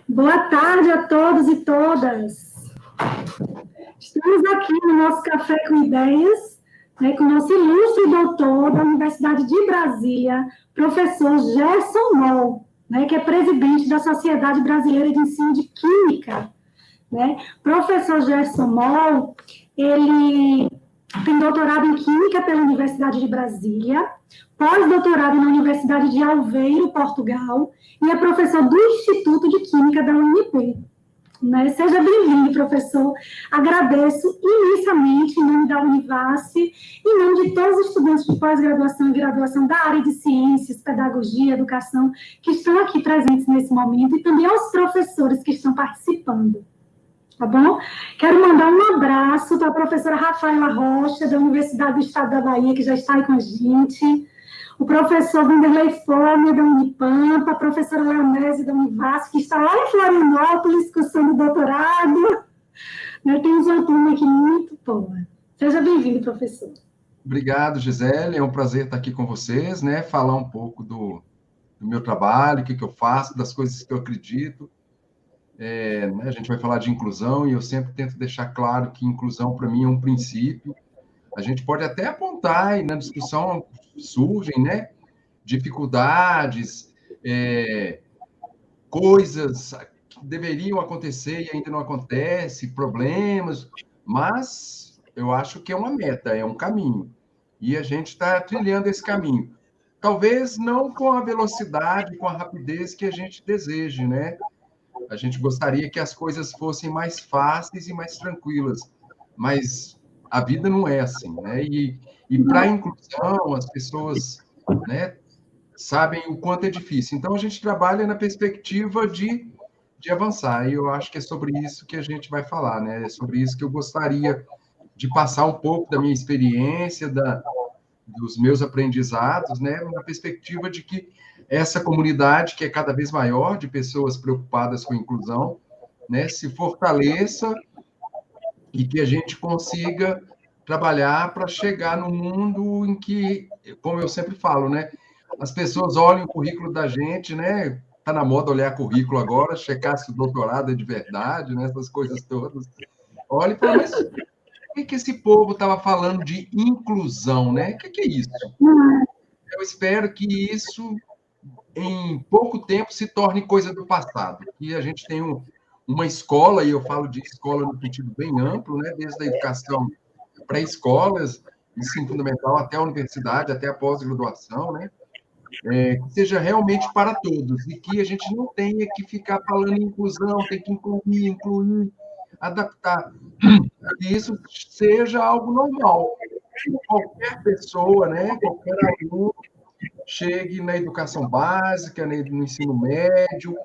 Boa tarde a todos e todas. Estamos aqui no nosso Café com Ideias, com o nosso ilustre doutor da Universidade de Brasília, professor Gerson Moll, que é presidente da Sociedade Brasileira de Ensino de Química. Professor Gerson Moll, ele tem doutorado em Química pela Universidade de Brasília, pós-doutorado na Universidade de Aveiro, Portugal, e é professor do Instituto de Química da UNB. Seja bem-vindo, professor. Agradeço imensamente, em nome da Univasse, em nome de todos os estudantes de pós-graduação e graduação da área de ciências, pedagogia, educação, que estão aqui presentes nesse momento, e também aos professores que estão participando. Tá bom? Quero mandar um abraço para a professora Rafaela Rocha, da Universidade do Estado da Bahia, que já está aí com a gente, o professor Vanderlei Fome, da Unipampa, a professora Leonese, da Univasse, que está lá em Florianópolis, cursando doutorado. Temos uma turma aqui muito boa. Seja bem-vindo, professor. Obrigado, Gisele. É um prazer estar aqui com vocês, falar um pouco do meu trabalho, o que eu faço, das coisas que eu acredito. A gente vai falar de inclusão e eu sempre tento deixar claro que inclusão, para mim, é um princípio. A gente pode até apontar, e na discussão surgem, dificuldades, coisas que deveriam acontecer e ainda não acontecem, problemas, mas eu acho que é uma meta, é um caminho. E a gente está trilhando esse caminho. Talvez não com a velocidade, com a rapidez que a gente deseje, A gente gostaria que as coisas fossem mais fáceis e mais tranquilas, mas a vida não é assim, E para a inclusão, as pessoas, sabem o quanto é difícil. Então, a gente trabalha na perspectiva de avançar, e eu acho que é sobre isso que a gente vai falar, É sobre isso que eu gostaria de passar um pouco da minha experiência, dos meus aprendizados, na perspectiva de que essa comunidade, que é cada vez maior, de pessoas preocupadas com a inclusão, se fortaleça e que a gente consiga trabalhar para chegar no mundo em que, como eu sempre falo, as pessoas olham o currículo da gente, Está na moda olhar currículo agora, checar se o doutorado é de verdade, essas coisas todas. Olha e fala, mas por que esse povo estava falando de inclusão, O que é isso? Eu espero que isso, em pouco tempo, se torne coisa do passado. Que a gente tem uma escola, e eu falo de escola no sentido bem amplo, desde a educação pré-escolas, ensino fundamental, até a universidade, até a pós-graduação, que seja realmente para todos, e que a gente não tenha que ficar falando em inclusão, tem que incluir, adaptar. Que isso seja algo normal. Qualquer pessoa, qualquer aluno, chegue na educação básica, no ensino médio,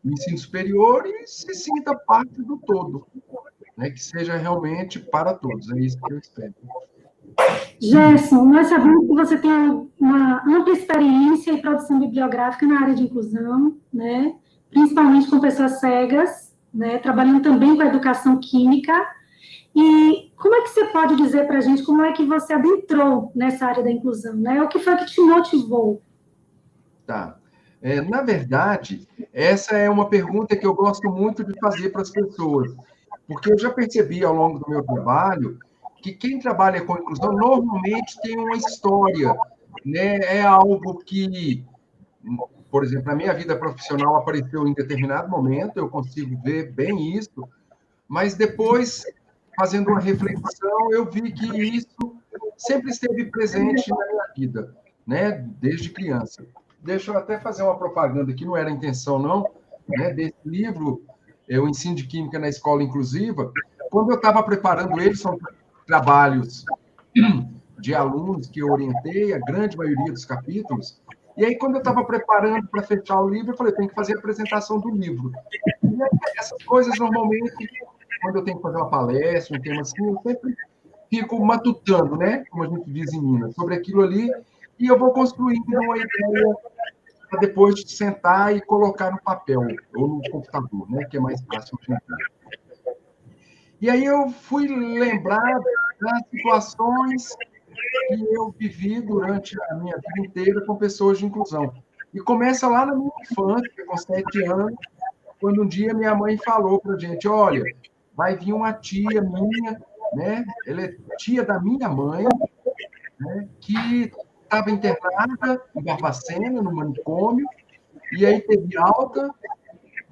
no ensino superior e se sinta parte do todo, que seja realmente para todos. É isso que eu espero. Gerson, nós sabemos que você tem uma ampla experiência em produção bibliográfica na área de inclusão, principalmente com pessoas cegas, trabalhando também com a educação química. E como é que você pode dizer para a gente como é que você adentrou nessa área da inclusão? O que foi que te motivou? Tá. Na verdade, essa é uma pergunta que eu gosto muito de fazer para as pessoas, porque eu já percebi ao longo do meu trabalho que quem trabalha com inclusão normalmente tem uma história, É algo que, por exemplo, na minha vida profissional apareceu em determinado momento, eu consigo ver bem isso, mas depois, fazendo uma reflexão, eu vi que isso sempre esteve presente na minha vida, Desde criança. Deixa eu até fazer uma propaganda que não era a intenção, não, desse livro, O Ensino de Química na Escola Inclusiva. Quando eu estava preparando ele, são trabalhos de alunos que eu orientei, a grande maioria dos capítulos, e aí, quando eu estava preparando para fechar o livro, eu falei, tem que fazer a apresentação do livro. E aí, essas coisas, normalmente, quando eu tenho que fazer uma palestra, um tema assim, eu sempre fico matutando, como a gente diz em Minas, sobre aquilo ali, e eu vou construindo uma ideia para depois de sentar e colocar no papel ou no computador, que é mais fácil de entender. E aí eu fui lembrar das situações que eu vivi durante a minha vida inteira com pessoas de inclusão. E começa lá na minha infância, com 7 anos, quando um dia minha mãe falou para a gente, olha, vai vir uma tia minha, né? Ela é tia da minha mãe, né? Que estava internada em Barbacena, no manicômio, e aí teve alta,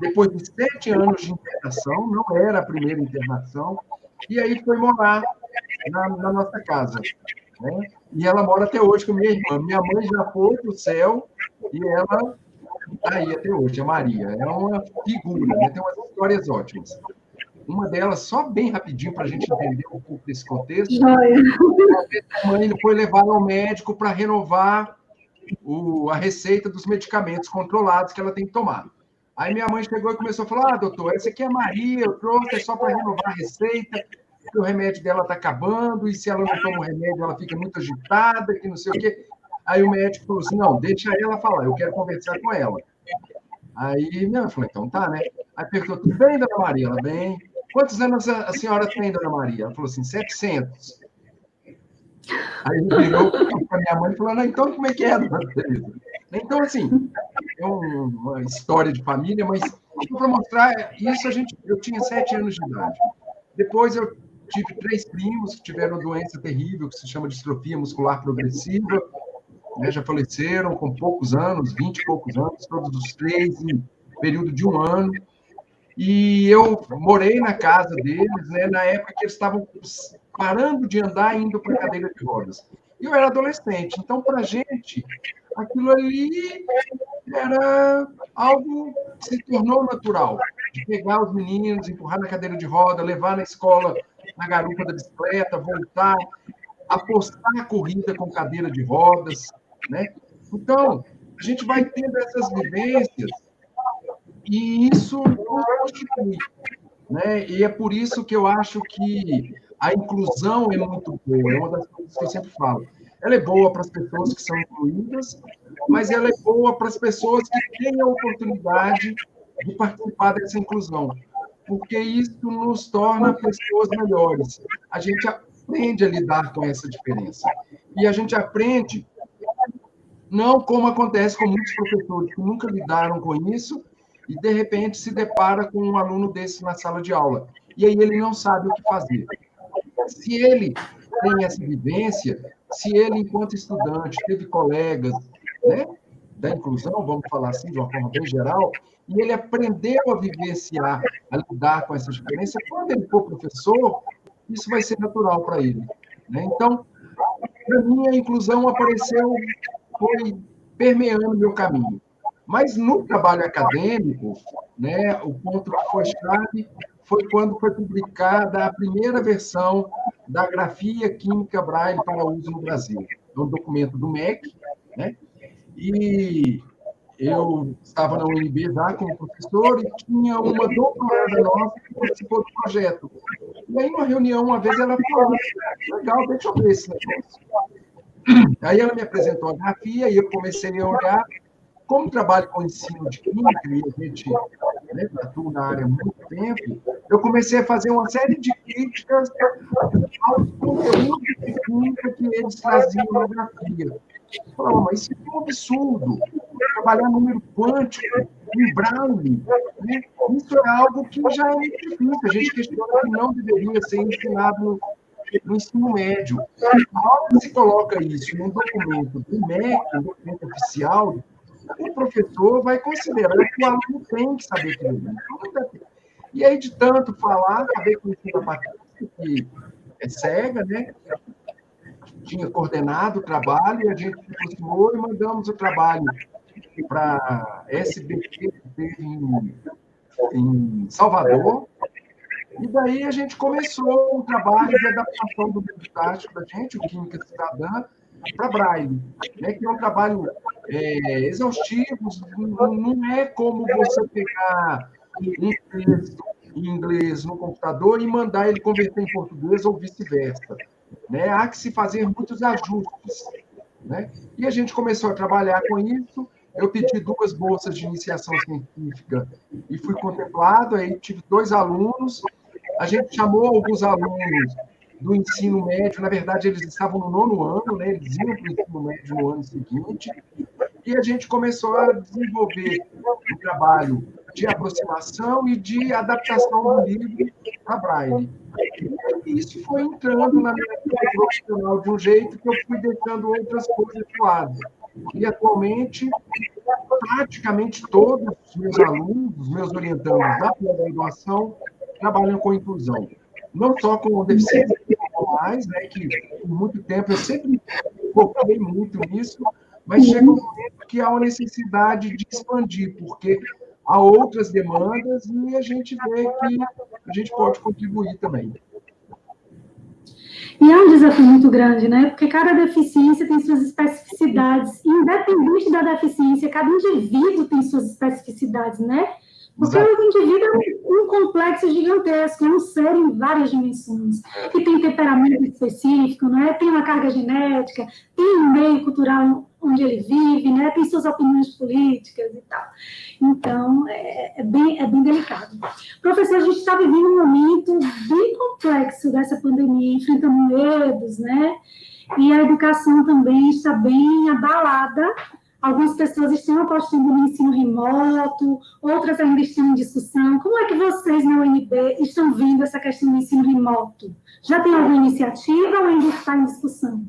depois de 7 anos de internação, não era a primeira internação, e aí foi morar na nossa casa, né? E ela mora até hoje com minha irmã. Minha mãe já foi para o céu e ela está aí até hoje, a Maria. É uma figura, né? Tem umas histórias ótimas. Uma delas, só bem rapidinho, para a gente entender um pouco desse contexto. Joia. A mãe foi levada ao médico para renovar a receita dos medicamentos controlados que ela tem que tomar. Aí minha mãe chegou e começou a falar, doutor, essa aqui é a Maria, eu trouxe, é só para renovar a receita, que o remédio dela está acabando, e se ela não toma o remédio, ela fica muito agitada, que não sei o quê. Aí o médico falou assim, não, deixa ela falar, eu quero conversar com ela. Aí minha mãe falou, então tá, né? Aí perguntou, tudo bem, dona Maria? Ela, bem. Quantos anos a senhora tem, dona Maria? Ela falou assim, 700. Aí ele virou para minha mãe e falou, não, então como é que é, dona Teresa? Então, assim, é uma história de família, mas para mostrar isso, eu tinha 7 anos de idade. Depois eu tive 3 primos que tiveram uma doença terrível, que se chama distrofia muscular progressiva, né, já faleceram com poucos anos, 20 e poucos anos, todos os 3 em período de 1 ano. E eu morei na casa deles, né, na época que eles estavam parando de andar e indo para a cadeira de rodas. E eu era adolescente, então, para a gente, aquilo ali era algo que se tornou natural, de pegar os meninos, empurrar na cadeira de roda, levar na escola, na garupa da bicicleta, voltar, apostar a corrida com cadeira de rodas, né? Então, a gente vai tendo essas vivências e isso nos constitui, né? E é por isso que eu acho que a inclusão é muito boa, é uma das coisas que eu sempre falo. Ela é boa para as pessoas que são incluídas, mas ela é boa para as pessoas que têm a oportunidade de participar dessa inclusão, porque isso nos torna pessoas melhores. A gente aprende a lidar com essa diferença. E a gente aprende, não como acontece com muitos professores que nunca lidaram com isso, e de repente se depara com um aluno desse na sala de aula. E aí ele não sabe o que fazer. Se ele tem essa vivência, se ele, enquanto estudante, teve colegas, né, da inclusão, vamos falar assim, de uma forma bem geral, e ele aprendeu a vivenciar, a lidar com essa diferença, quando ele for professor, isso vai ser natural para ele, né? Então, para mim, a inclusão apareceu, foi permeando meu caminho. Mas no trabalho acadêmico, né, o ponto que foi chave foi quando foi publicada a primeira versão da Grafia Química Braille para uso no Brasil. É um documento do MEC, né? E eu estava na UNB já como professor e tinha uma doutoranda nossa que participou do projeto. E aí, numa reunião, uma vez, ela falou, legal, deixa eu ver esse negócio. Aí ela me apresentou a grafia e eu comecei a olhar. Como trabalho com ensino de química, e a gente, né, atua na área há muito tempo, eu comecei a fazer uma série de críticas aos conteúdos de química que eles traziam na grafia. Eu falava, mas isso é um absurdo. Trabalhar número quântico, em Braille, né? Isso é algo que já é muito difícil. A gente questiona que não deveria ser ensinado no ensino médio. A hora que se coloca isso num documento do MEC, um documento oficial, o professor vai considerar que o aluno tem que saber aquilo. E aí, de tanto falar, acabei conhecendo a Patrícia, que é cega, né? Tinha coordenado o trabalho, e a gente se aproximou e mandamos o trabalho para a SBT, que teve em Salvador. E daí a gente começou um trabalho de adaptação do livro didático da gente, o Química Cidadã, para Braille, né? Que é um trabalho exaustivo, não é como você pegar um texto em inglês no computador e mandar ele converter em português ou vice-versa, né? Há que se fazer muitos ajustes, né? E a gente começou a trabalhar com isso. Eu pedi 2 bolsas de iniciação científica e fui contemplado, aí tive 2 alunos. A gente chamou alguns alunos do ensino médio, na verdade, eles estavam no 9º ano, né? Eles iam para o ensino médio no ano seguinte, e a gente começou a desenvolver um trabalho de aproximação e de adaptação do livro para Braille. E isso foi entrando na minha vida profissional de um jeito que eu fui deixando outras coisas de lado. E, atualmente, praticamente todos os meus alunos, os meus orientandos da pós-graduação, trabalham com inclusão. Não só com deficiências intelectuais, né, que por muito tempo eu sempre foquei muito nisso, mas chega um momento que há uma necessidade de expandir, porque há outras demandas e a gente vê que a gente pode contribuir também. E é um desafio muito grande, né? Porque cada deficiência tem suas especificidades, independente da deficiência, cada indivíduo tem suas especificidades, né? Porque o indivíduo é um complexo gigantesco, é um ser em várias dimensões, que tem temperamento específico, né? Tem uma carga genética, tem um meio cultural onde ele vive, né? Tem suas opiniões políticas e tal. Então, é bem delicado. Professor, a gente está vivendo um momento bem complexo dessa pandemia, enfrentando medos, né? E a educação também está bem abalada. Algumas pessoas estão apostando no ensino remoto, outras ainda estão em discussão. Como é que vocês, na UNB, estão vendo essa questão do ensino remoto? Já tem alguma iniciativa ou ainda está em discussão?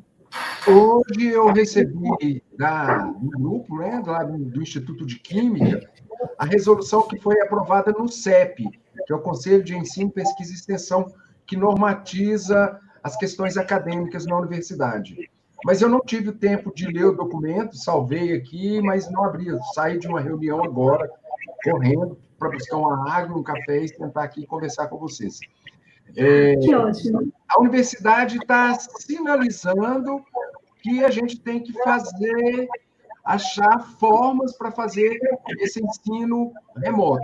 Hoje eu recebi do grupo, né, do Instituto de Química, a resolução que foi aprovada no CEP, que é o Conselho de Ensino, Pesquisa e Extensão, que normatiza as questões acadêmicas na universidade. Mas eu não tive o tempo de ler o documento, salvei aqui, mas não abri. Eu saí de uma reunião agora, correndo, para buscar uma água, um café e sentar aqui e conversar com vocês. Que ótimo. A universidade está sinalizando que a gente tem que achar formas para fazer esse ensino remoto.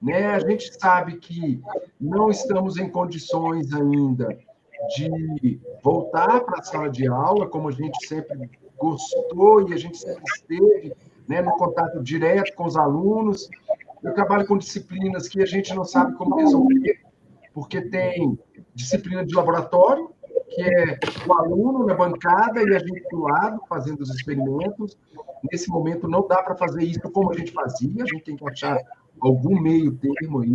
Né? A gente sabe que não estamos em condições ainda de voltar para a sala de aula, como a gente sempre gostou e a gente sempre esteve, né, no contato direto com os alunos. Eu trabalho com disciplinas que a gente não sabe como resolver, porque tem disciplina de laboratório, que é o aluno na bancada e a gente do lado fazendo os experimentos. Nesse momento não dá para fazer isso como a gente fazia, a gente tem que achar algum meio termo aí.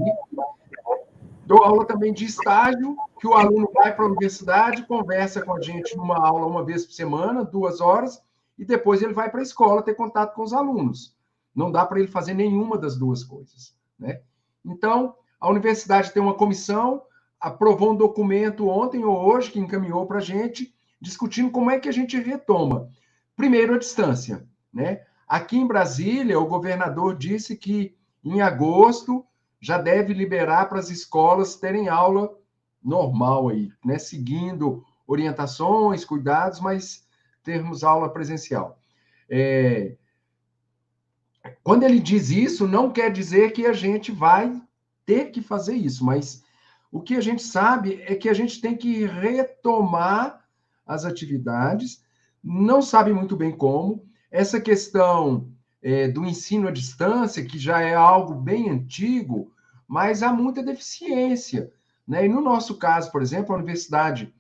Dou aula também de estágio, que o aluno vai para a universidade, conversa com a gente numa aula uma vez por semana, 2 horas, e depois ele vai para a escola ter contato com os alunos. Não dá para ele fazer nenhuma das duas coisas, né? Então, a universidade tem uma comissão, aprovou um documento ontem ou hoje, que encaminhou para a gente, discutindo como é que a gente retoma. Primeiro, a distância, né? Aqui em Brasília, o governador disse que em agosto já deve liberar para as escolas terem aula normal aí, né? Seguindo orientações, cuidados, mas termos aula presencial. Quando ele diz isso, não quer dizer que a gente vai ter que fazer isso, mas o que a gente sabe é que a gente tem que retomar as atividades, não sabe muito bem como. Essa questão do ensino à distância, que já é algo bem antigo, mas há muita deficiência, né? E no nosso caso, por exemplo, a universidade,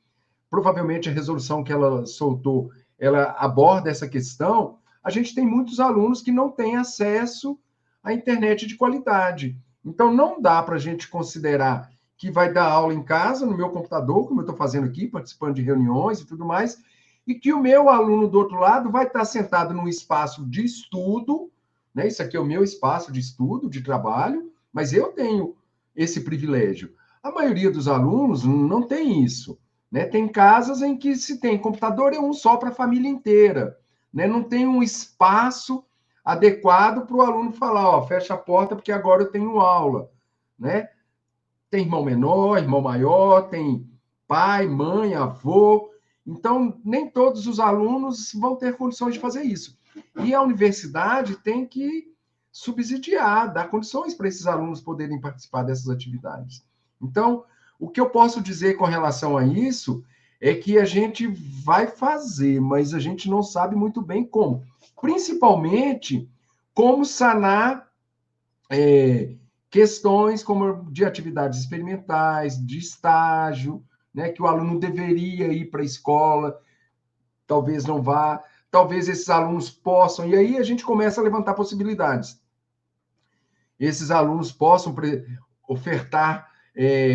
provavelmente a resolução que ela soltou, ela aborda essa questão. A gente tem muitos alunos que não têm acesso à internet de qualidade. Então, não dá para a gente considerar que vai dar aula em casa, no meu computador, como eu estou fazendo aqui, participando de reuniões e tudo mais, e que o meu aluno do outro lado vai estar sentado num espaço de estudo, né? Isso aqui é o meu espaço de estudo, de trabalho, mas eu tenho esse privilégio. A maioria dos alunos não tem isso, né? Tem casas em que se tem computador, é um só para a família inteira, né? Não tem um espaço adequado para o aluno falar, ó, fecha a porta porque agora eu tenho aula, né? Tem irmão menor, irmão maior, tem pai, mãe, avô. Então, nem todos os alunos vão ter condições de fazer isso. E a universidade tem que subsidiar, dar condições para esses alunos poderem participar dessas atividades. Então, o que eu posso dizer com relação a isso é que a gente vai fazer, mas a gente não sabe muito bem como. Principalmente, como sanar questões como de atividades experimentais, de estágio, né, que o aluno deveria ir para a escola, talvez não vá, talvez esses alunos possam, e aí a gente começa a levantar possibilidades. Esses alunos possam ofertar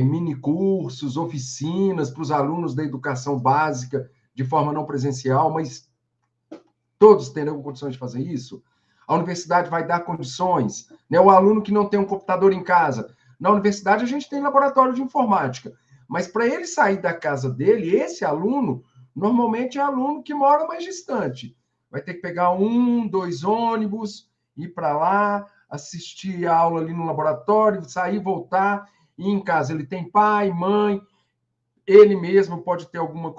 mini cursos, oficinas para os alunos da educação básica de forma não presencial, mas todos terão condições de fazer isso? A universidade vai dar condições, né? O aluno que não tem um computador em casa. Na universidade, a gente tem laboratório de informática, mas para ele sair da casa dele, esse aluno, normalmente é aluno que mora mais distante. Vai ter que pegar 1, 2 ônibus, ir para lá, assistir a aula ali no laboratório, sair, voltar, e em casa ele tem pai, mãe, ele mesmo pode ter alguma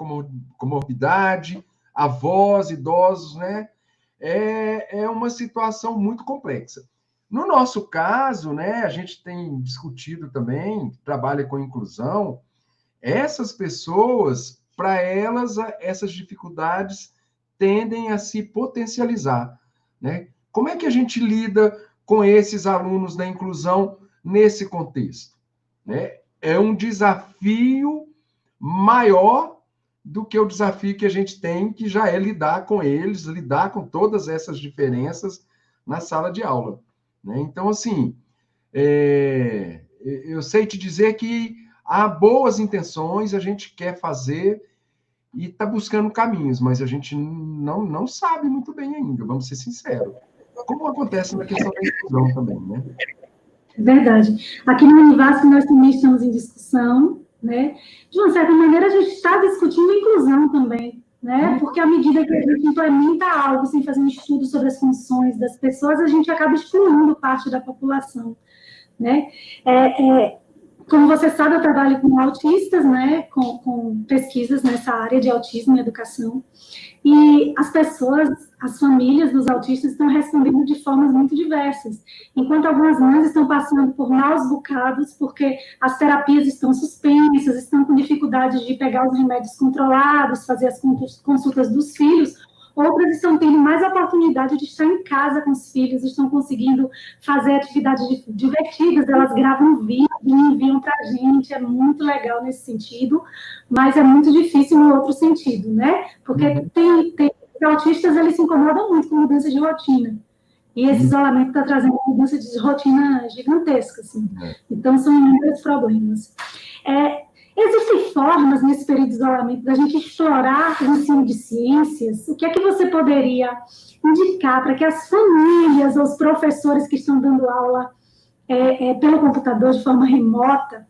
comorbidade, avós, idosos, né? É uma situação muito complexa. No nosso caso, né, a gente tem discutido também, trabalha com inclusão, essas pessoas, para elas, essas dificuldades tendem a se potencializar, né? Como é que a gente lida com esses alunos da inclusão nesse contexto, né? É um desafio maior do que o desafio que a gente tem, que já é lidar com eles, lidar com todas essas diferenças na sala de aula, né? Então, assim, eu sei te dizer que há boas intenções, a gente quer fazer e está buscando caminhos, mas a gente não sabe muito bem ainda, vamos ser sinceros. Como acontece na questão da inclusão também, né? Verdade. Aqui no Univasf nós também estamos em discussão, né? De uma certa maneira, a gente está discutindo inclusão também, né? Porque à medida que a gente implementa algo sem fazer um estudo sobre as funções das pessoas, a gente acaba excluindo parte da população, né? Como você sabe, eu trabalho com autistas, né? Com pesquisas nessa área de autismo e educação. E as pessoas, as famílias dos autistas estão respondendo de formas muito diversas. Enquanto algumas mães estão passando por maus bocados, porque as terapias estão suspensas, estão com dificuldade de pegar os remédios controlados, fazer as consultas dos filhos, outras estão tendo mais oportunidade de estar em casa com os filhos, estão conseguindo fazer atividades divertidas, elas gravam vídeo e enviam para a gente, é muito legal nesse sentido, mas é muito difícil no outro sentido, né? Porque tem autistas, eles se incomodam muito com mudança de rotina, e esse isolamento está trazendo uma mudança de rotina gigantesca, assim. Então, são inúmeros problemas. Existem formas, nesse período de isolamento, da gente explorar o ensino de ciências? O que é que você poderia indicar para que as famílias, os professores que estão dando aula pelo computador de forma remota,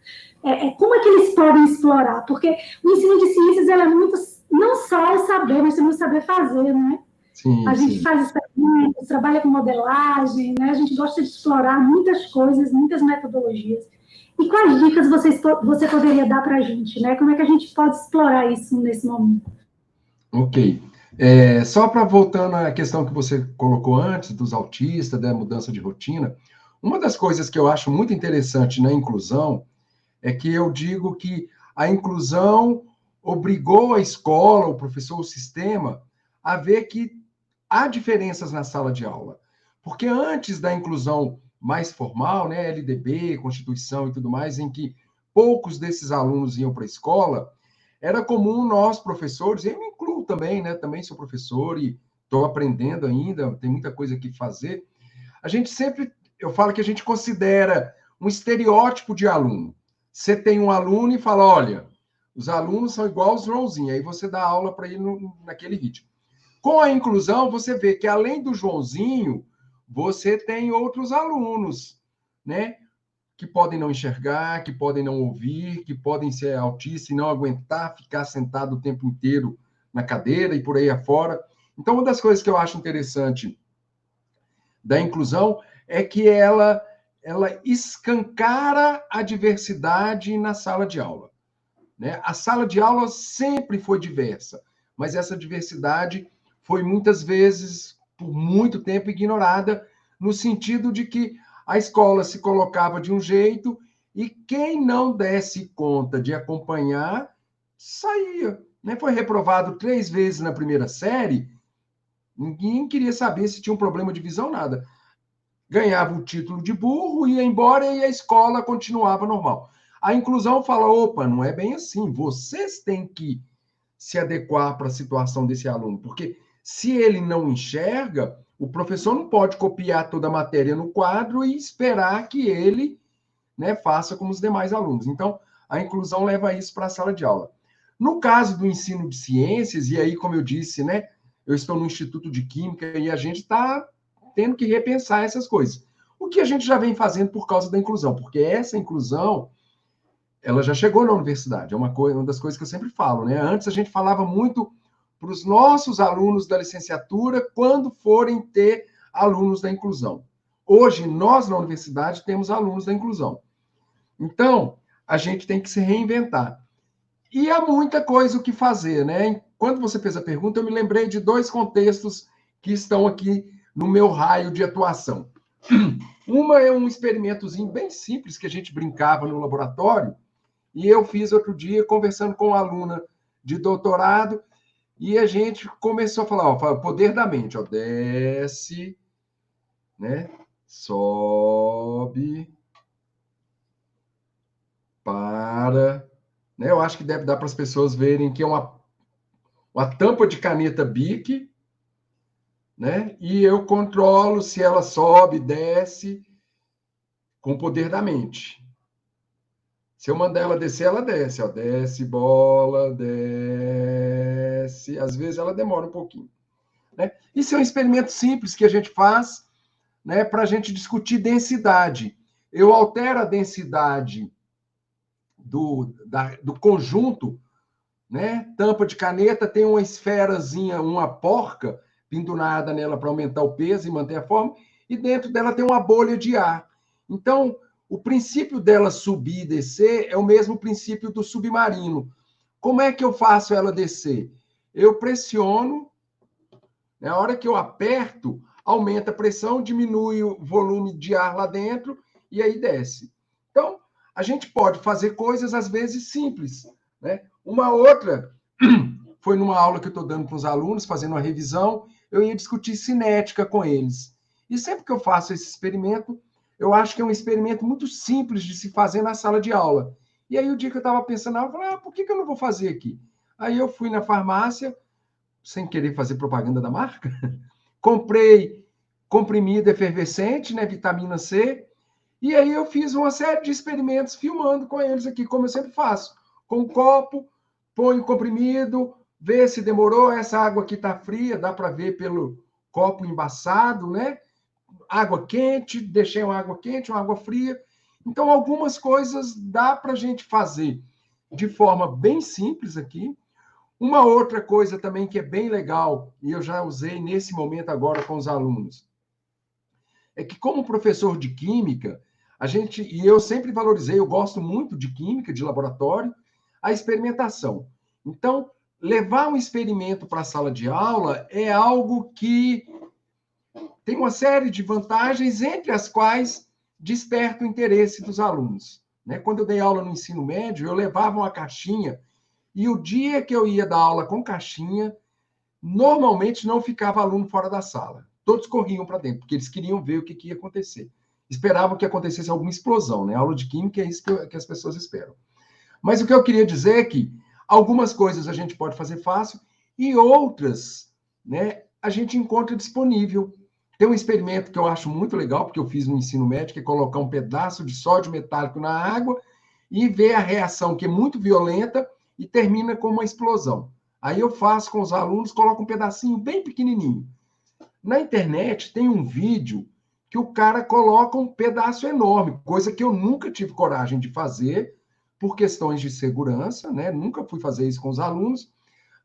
como é que eles podem explorar? Porque o ensino de ciências é muito, não só o saber, mas também o saber fazer, né? Sim, a gente faz experimentos, trabalha com modelagem, né? A gente gosta de explorar muitas coisas, muitas metodologias. E quais dicas você poderia dar para a gente, né? Como é que a gente pode explorar isso nesse momento? Ok. Só para voltando à questão que você colocou antes, dos autistas, da mudança de rotina, uma das coisas que eu acho muito interessante na inclusão é que eu digo que a inclusão obrigou a escola, o professor, o sistema, a ver que há diferenças na sala de aula. Porque antes da inclusão mais formal, né, LDB, Constituição e tudo mais, em que poucos desses alunos iam para a escola, era comum nós, professores, eu me incluo também, né, também sou professor e estou aprendendo ainda, tem muita coisa que fazer, a gente sempre, eu falo que a gente considera um estereótipo de aluno. Você tem um aluno e fala, olha, os alunos são igual os Joãozinho, aí você dá aula para ele naquele ritmo. Com a inclusão, você vê que além do Joãozinho, você tem outros alunos, né? Que podem não enxergar, que podem não ouvir, que podem ser autistas e não aguentar ficar sentado o tempo inteiro na cadeira e por aí afora. Então, uma das coisas que eu acho interessante da inclusão é que ela escancara a diversidade na sala de aula, né? A sala de aula sempre foi diversa, mas essa diversidade foi muitas vezes, por muito tempo, ignorada, no sentido de que a escola se colocava de um jeito e quem não desse conta de acompanhar, saía, né? Foi reprovado 3 vezes na primeira série, ninguém queria saber se tinha um problema de visão, nada. Ganhava o título de burro, ia embora e a escola continuava normal. A inclusão fala, opa, não é bem assim, vocês têm que se adequar para a situação desse aluno, porque Se ele não enxerga, o professor não pode copiar toda a matéria no quadro e esperar que ele, né, faça como os demais alunos. Então, a inclusão leva isso para a sala de aula. No caso do ensino de ciências, e aí, como eu disse, né, eu estou no Instituto de Química e a gente está tendo que repensar essas coisas. O que a gente já vem fazendo por causa da inclusão, porque essa inclusão, ela já chegou na universidade, é uma das coisas que eu sempre falo, né? Antes a gente falava muito para os nossos alunos da licenciatura quando forem ter alunos da inclusão. Hoje, nós na universidade temos alunos da inclusão. Então, a gente tem que se reinventar. E há muita coisa o que fazer, né? Quando você fez a pergunta, eu me lembrei de 2 contextos que estão aqui no meu raio de atuação. Uma é um experimentozinho bem simples que a gente brincava no laboratório, e eu fiz outro dia conversando com uma aluna de doutorado, e a gente começou a falar, ó, poder da mente, ó, desce, né? Sobe, para, né? Eu acho que deve dar para as pessoas verem que é uma tampa de caneta Bic, né? E eu controlo se ela sobe, desce, com o poder da mente. Se eu mandar ela descer, ela desce, ó, desce, bola, desce. Às vezes ela demora um pouquinho, né? Isso é um experimento simples que a gente faz, né, para a gente discutir densidade. Eu altero a densidade do conjunto, né? Tampa de caneta tem uma esferazinha, uma porca pendurada nela para aumentar o peso e manter a forma, e dentro dela tem uma bolha de ar. Então, o princípio dela subir e descer é o mesmo princípio do submarino. Como é que eu faço ela descer? Eu pressiono, na hora que eu aperto, aumenta a pressão, diminui o volume de ar lá dentro e aí desce. Então, a gente pode fazer coisas, às vezes, simples, né? Uma outra foi numa aula que eu estou dando para os alunos, fazendo uma revisão, eu ia discutir cinética com eles. E sempre que eu faço esse experimento, eu acho que é um experimento muito simples de se fazer na sala de aula. E aí, o dia que eu estava pensando, eu falei, por que eu não vou fazer aqui? Aí eu fui na farmácia, sem querer fazer propaganda da marca, comprei comprimido efervescente, né, vitamina C, e aí eu fiz uma série de experimentos filmando com eles aqui, como eu sempre faço. Com um copo, põe o comprimido, vê se demorou, essa água aqui está fria, dá para ver pelo copo embaçado, né? Água quente, deixei uma água quente, uma água fria. Então, algumas coisas dá para a gente fazer de forma bem simples aqui. Uma outra coisa também que é bem legal, e eu já usei nesse momento agora com os alunos, é que como professor de química, e eu sempre valorizei, eu gosto muito de química, de laboratório, a experimentação. Então, levar um experimento para a sala de aula é algo que tem uma série de vantagens, entre as quais desperta o interesse dos alunos. Né? Quando eu dei aula no ensino médio, eu levava uma caixinha, e o dia que eu ia dar aula com caixinha, normalmente não ficava aluno fora da sala. Todos corriam para dentro, porque eles queriam ver o que ia acontecer. Esperavam que acontecesse alguma explosão, né? A aula de química é isso que as pessoas esperam. Mas o que eu queria dizer é que algumas coisas a gente pode fazer fácil e outras, né, a gente encontra disponível. Tem um experimento que eu acho muito legal, porque eu fiz no ensino médio, que é colocar um pedaço de sódio metálico na água e ver a reação, que é muito violenta, e termina com uma explosão. Aí eu faço com os alunos, coloco um pedacinho bem pequenininho. Na internet tem um vídeo que o cara coloca um pedaço enorme, coisa que eu nunca tive coragem de fazer por questões de segurança, né? Nunca fui fazer isso com os alunos,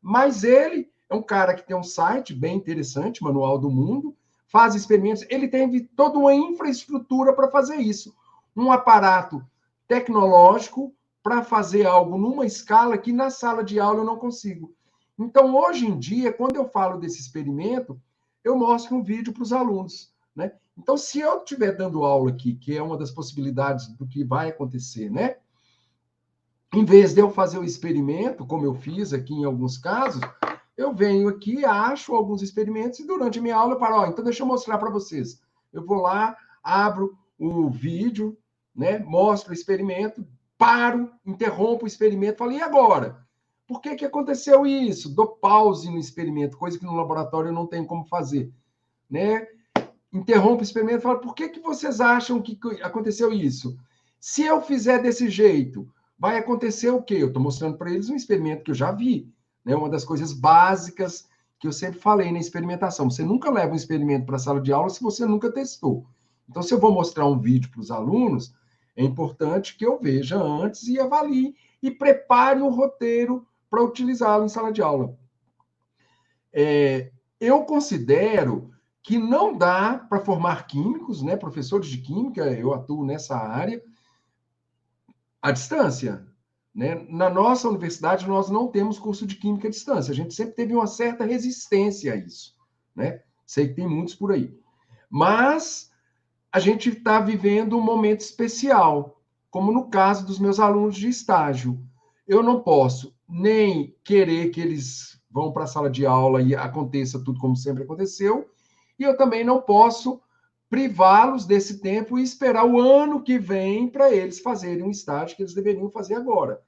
mas ele é um cara que tem um site bem interessante, Manual do Mundo, faz experimentos, ele tem toda uma infraestrutura para fazer isso, um aparato tecnológico para fazer algo numa escala que na sala de aula eu não consigo. Então, hoje em dia, quando eu falo desse experimento, eu mostro um vídeo para os alunos, né? Então, se eu estiver dando aula aqui, que é uma das possibilidades do que vai acontecer, né? Em vez de eu fazer o experimento, como eu fiz aqui em alguns casos, eu venho aqui, acho alguns experimentos e durante a minha aula eu paro, então deixa eu mostrar para vocês. Eu vou lá, abro o vídeo, né? Mostro o experimento, paro, interrompo o experimento, falo, e agora? por que aconteceu isso? Dou pause no experimento, coisa que no laboratório eu não tenho como fazer, né? Interrompo o experimento e falo, por que vocês acham que aconteceu isso? Se eu fizer desse jeito, vai acontecer o quê? Eu estou mostrando para eles um experimento que eu já vi, né? Uma das coisas básicas que eu sempre falei na experimentação. Você nunca leva um experimento para a sala de aula se você nunca testou. Então, se eu vou mostrar um vídeo para os alunos, é importante que eu veja antes e avalie e prepare um roteiro para utilizá-lo em sala de aula. Eu considero que não dá para formar químicos, né, professores de química, eu atuo nessa área, à distância. Né? Na nossa universidade, nós não temos curso de química à distância. A gente sempre teve uma certa resistência a isso. Né? Sei que tem muitos por aí. Mas a gente está vivendo um momento especial, como no caso dos meus alunos de estágio. Eu não posso nem querer que eles vão para a sala de aula e aconteça tudo como sempre aconteceu, e eu também não posso privá-los desse tempo e esperar o ano que vem para eles fazerem um estágio que eles deveriam fazer agora.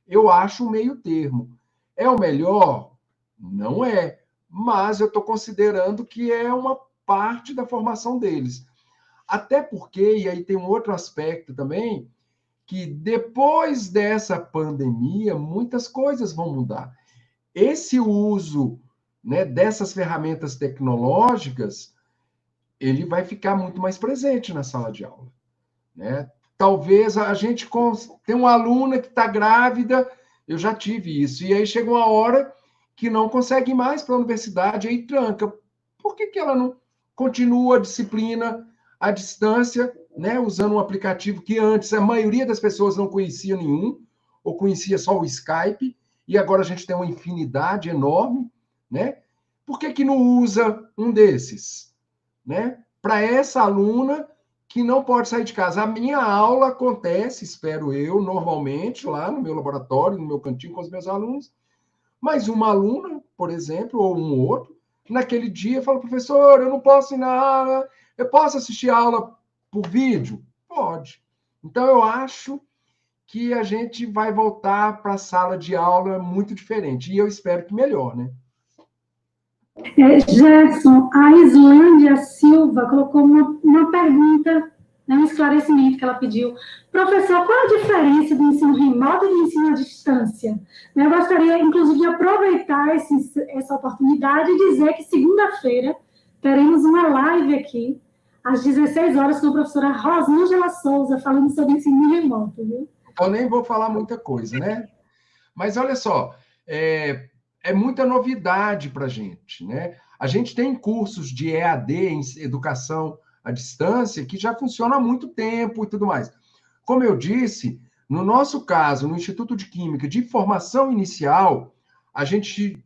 Eu acho um meio termo. É o melhor? Não é. Mas eu estou considerando que é uma parte da formação deles. Até porque, e aí tem um outro aspecto também, que depois dessa pandemia, muitas coisas vão mudar. Esse uso, né, dessas ferramentas tecnológicas, ele vai ficar muito mais presente na sala de aula. Né? Talvez a gente tem uma aluna que está grávida, eu já tive isso, e aí chega uma hora que não consegue ir mais para a universidade, aí tranca. Por que ela não continua a disciplina à distância, né, usando um aplicativo que antes a maioria das pessoas não conhecia nenhum, ou conhecia só o Skype, e agora a gente tem uma infinidade enorme, né? Por que não usa um desses? Né? Para essa aluna que não pode sair de casa. A minha aula acontece, espero eu, normalmente, lá no meu laboratório, no meu cantinho com os meus alunos, mas uma aluna, por exemplo, ou um outro, naquele dia fala, professor, eu não posso ir na aula, eu posso assistir a aula por vídeo? Pode. Então, eu acho que a gente vai voltar para a sala de aula muito diferente, e eu espero que melhor, né? Gerson, a Islândia Silva colocou uma pergunta, né, um esclarecimento que ela pediu. Professor, qual a diferença do ensino remoto e do ensino à distância? Eu gostaria, inclusive, de aproveitar essa oportunidade e dizer que segunda-feira teremos uma live aqui, às 16 horas, com a professora Rosângela Souza, falando sobre ensino remoto. Viu? Eu nem vou falar muita coisa, né? Mas olha só, é muita novidade para a gente, né? A gente tem cursos de EAD, em educação à distância, que já funcionam há muito tempo e tudo mais. Como eu disse, no nosso caso, no Instituto de Química de Formação Inicial, a gente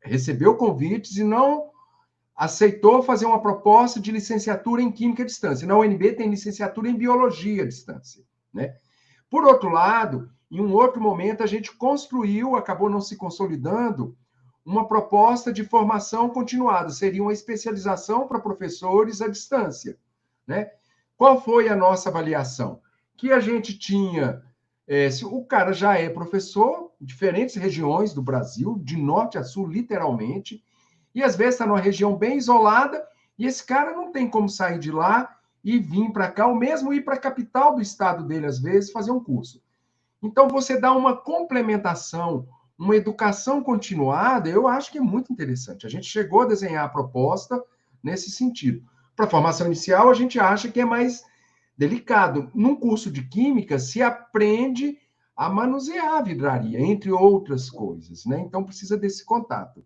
recebeu convites e não aceitou fazer uma proposta de licenciatura em Química à distância. Na UNB tem licenciatura em Biologia à distância, né? Por outro lado, em um outro momento, a gente construiu, acabou não se consolidando, uma proposta de formação continuada, seria uma especialização para professores à distância. Né? Qual foi a nossa avaliação? Que a gente tinha, se o cara já é professor, em diferentes regiões do Brasil, de norte a sul, literalmente, e às vezes está numa região bem isolada, e esse cara não tem como sair de lá e vir para cá, ou mesmo ir para a capital do estado dele, às vezes, fazer um curso. Então, você dá uma complementação, uma educação continuada, eu acho que é muito interessante. A gente chegou a desenhar a proposta nesse sentido. Para a formação inicial, a gente acha que é mais delicado. Num curso de química, se aprende a manusear a vidraria, entre outras coisas, né? Então, precisa desse contato.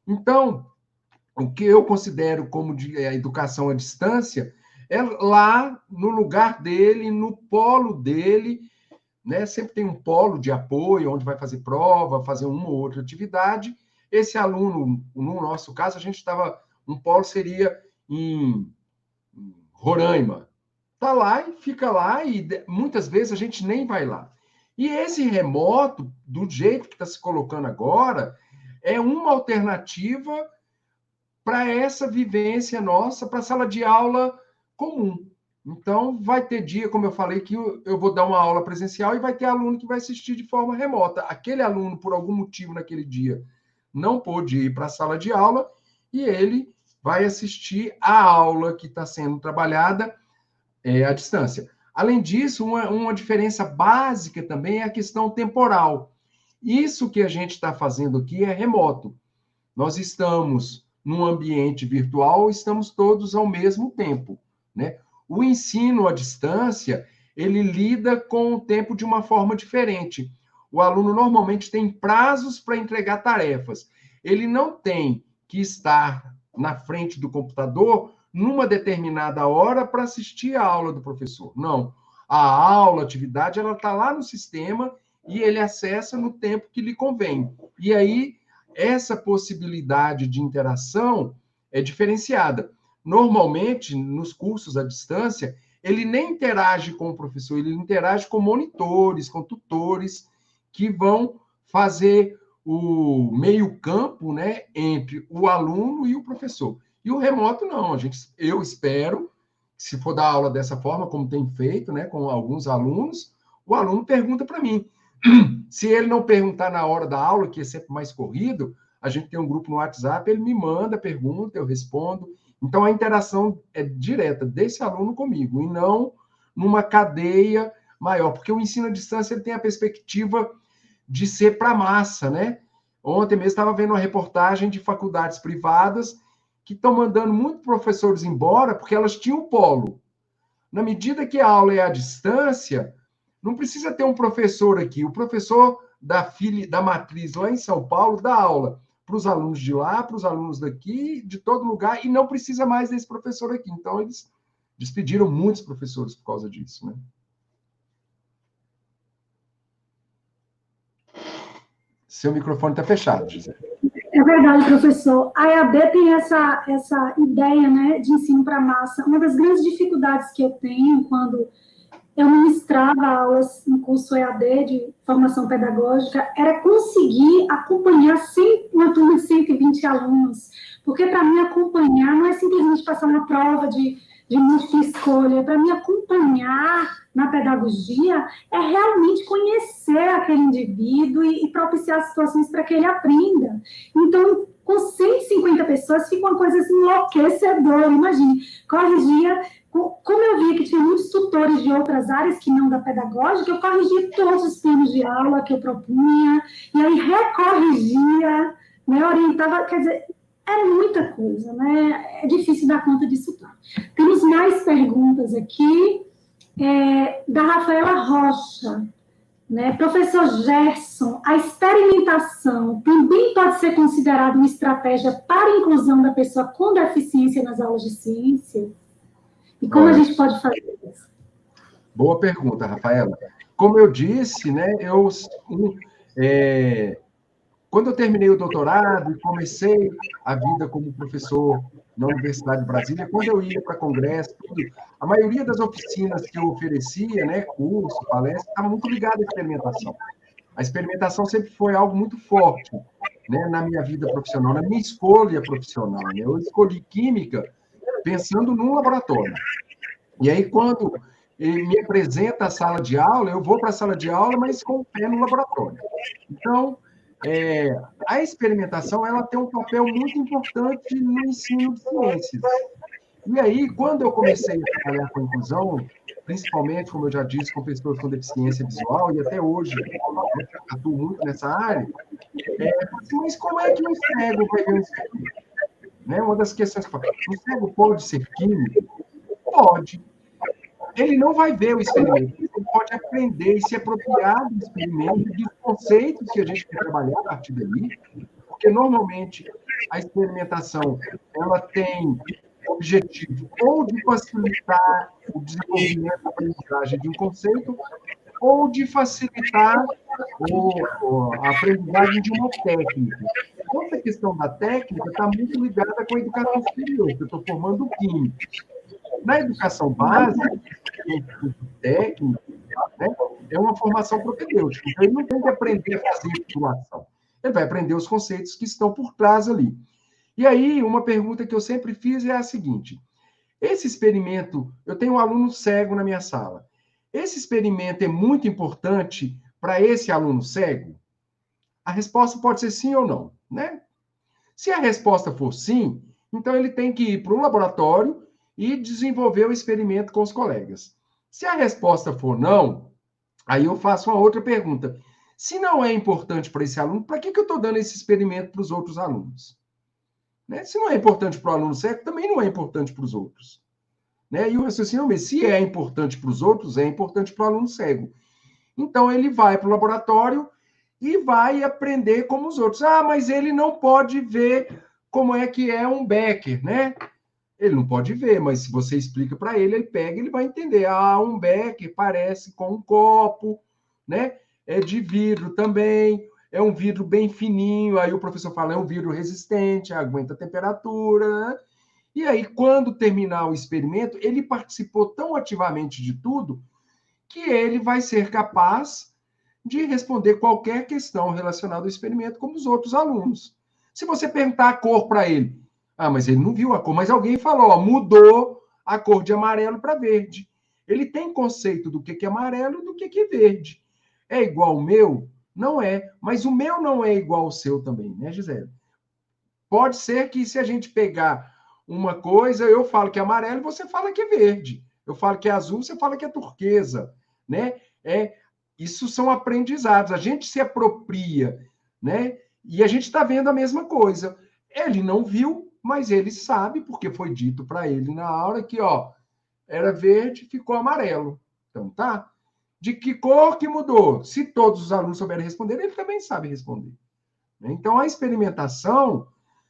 Então, o que eu considero como a educação à distância é lá no lugar dele, no polo dele, né? Sempre tem um polo de apoio, onde vai fazer prova, fazer uma ou outra atividade. Esse aluno, no nosso caso, a gente estava, um polo seria em Roraima. Está lá e fica lá, e muitas vezes a gente nem vai lá. E esse remoto, do jeito que está se colocando agora, é uma alternativa para essa vivência nossa, para a sala de aula comum. Então, vai ter dia, como eu falei, que eu vou dar uma aula presencial e vai ter aluno que vai assistir de forma remota. Aquele aluno, por algum motivo naquele dia, não pôde ir para a sala de aula e ele vai assistir a aula que está sendo trabalhada à distância. Além disso, uma diferença básica também é a questão temporal. Isso que a gente está fazendo aqui é remoto. Nós estamos num ambiente virtual, estamos todos ao mesmo tempo, né? O ensino à distância, ele lida com o tempo de uma forma diferente. O aluno normalmente tem prazos para entregar tarefas. Ele não tem que estar na frente do computador numa determinada hora para assistir a aula do professor. Não. A aula, a atividade, ela está lá no sistema e ele acessa no tempo que lhe convém. E aí, essa possibilidade de interação é diferenciada. Normalmente, nos cursos à distância, ele nem interage com o professor, ele interage com monitores, com tutores, que vão fazer o meio-campo, né, entre o aluno e o professor. E o remoto, não. Eu espero, se for dar aula dessa forma, como tem feito, né, com alguns alunos, o aluno pergunta para mim. Se ele não perguntar na hora da aula, que é sempre mais corrido, a gente tem um grupo no WhatsApp, ele me manda a pergunta, eu respondo. Então, a interação é direta desse aluno comigo, e não numa cadeia maior, porque o ensino à distância ele tem a perspectiva de ser para a massa, né? Ontem mesmo estava vendo uma reportagem de faculdades privadas que estão mandando muitos professores embora porque elas tinham polo. Na medida que a aula é à distância, não precisa ter um professor aqui. O professor da matriz lá em São Paulo dá aula para os alunos de lá, para os alunos daqui, de todo lugar, e não precisa mais desse professor aqui. Então, eles despediram muitos professores por causa disso, né? Seu microfone está fechado, Gisele. É verdade, professor. A EAD tem essa ideia, né, de ensino para massa. Uma das grandes dificuldades que eu tenho quando eu ministrava aulas no curso EAD de formação pedagógica era conseguir acompanhar uma turma de 120 alunos, porque para mim acompanhar não é simplesmente passar uma prova de múltipla escolha, para mim acompanhar na pedagogia é realmente conhecer aquele indivíduo e propiciar situações para que ele aprenda. Então, com 150 pessoas, fica uma coisa assim, enlouquecedora. Imagine, corrigia. Como eu via que tinha muitos tutores de outras áreas que não da pedagógica, eu corrigia todos os planos de aula que eu propunha, e aí recorrigia, né, orientava, quer dizer, é muita coisa, né? É difícil dar conta disso tudo. Temos mais perguntas aqui, da Rafaela Rocha. Né? Professor Gerson, a experimentação também pode ser considerada uma estratégia para a inclusão da pessoa com deficiência nas aulas de ciência? E como a gente pode fazer isso? Boa pergunta, Rafaela. Como eu disse, né, quando eu terminei o doutorado e comecei a vida como professor na Universidade de Brasília, quando eu ia para congresso, a maioria das oficinas que eu oferecia, né, curso, palestra, estava muito ligada à experimentação. A experimentação sempre foi algo muito forte, né, na minha vida profissional, na minha escolha profissional. Né? Eu escolhi química pensando num laboratório. E aí, quando ele me apresenta a sala de aula, eu vou para a sala de aula, mas com o pé no laboratório. Então, a experimentação ela tem um papel muito importante no ensino de ciências. E aí, quando eu comecei a trabalhar com inclusão, principalmente, como eu já disse, com pessoas com deficiência visual, e até hoje atuo muito nessa área, mas como é que um cego vai ver um espelho? Né? Uma das questões, o cego pode ser químico? Pode. Ele não vai ver o experimento, ele pode aprender e se apropriar do experimento, dos conceitos que a gente quer trabalhar a partir dali, porque normalmente a experimentação ela tem o objetivo ou de facilitar o desenvolvimento da aprendizagem de um conceito, ou de facilitar a aprendizagem de uma técnica. Essa questão da técnica está muito ligada com a educação superior, que eu estou formando químicos. Na educação básica, técnica, né, é uma formação propedêutica. Então, ele não tem que aprender a fazer titulação. Ele vai aprender os conceitos que estão por trás ali. E aí, uma pergunta que eu sempre fiz é a seguinte: esse experimento, eu tenho um aluno cego na minha sala. Esse experimento é muito importante para esse aluno cego? A resposta pode ser sim ou não, né? Se a resposta for sim, então ele tem que ir para o laboratório e desenvolver o experimento com os colegas. Se a resposta for não, aí eu faço uma outra pergunta. Se não é importante para esse aluno, para que eu estou dando esse experimento para os outros alunos? Né? Se não é importante para o aluno cego, também não é importante para os outros. Né? E o raciocínio é, se é importante para os outros, é importante para o aluno cego. Então, ele vai para o laboratório e vai aprender como os outros. Ah, mas ele não pode ver como é que é um Becker, né? Ele não pode ver, mas se você explica para ele, ele pega, ele vai entender. Ah, um Becker parece com um copo, né? É de vidro também, é um vidro bem fininho. Aí o professor fala, é um vidro resistente, aguenta a temperatura, né? E aí, quando terminar o experimento, ele participou tão ativamente de tudo que ele vai ser capaz de responder qualquer questão relacionada ao experimento, como os outros alunos. Se você perguntar a cor para ele, ah, mas ele não viu a cor, mas alguém falou, ó, mudou a cor de amarelo para verde. Ele tem conceito do que é amarelo e do que é verde. É igual ao meu? Não é, mas o meu não é igual ao seu também, né, Gisele? Pode ser que se a gente pegar uma coisa, eu falo que é amarelo e você fala que é verde. Eu falo que é azul, você fala que é turquesa, né? Isso são aprendizados. A gente se apropria, né? E a gente está vendo a mesma coisa. Ele não viu, mas ele sabe, porque foi dito para ele na aula que, ó, era verde, ficou amarelo. Então, tá? De que cor que mudou? Se todos os alunos souberem responder, ele também sabe responder. Então, a experimentação,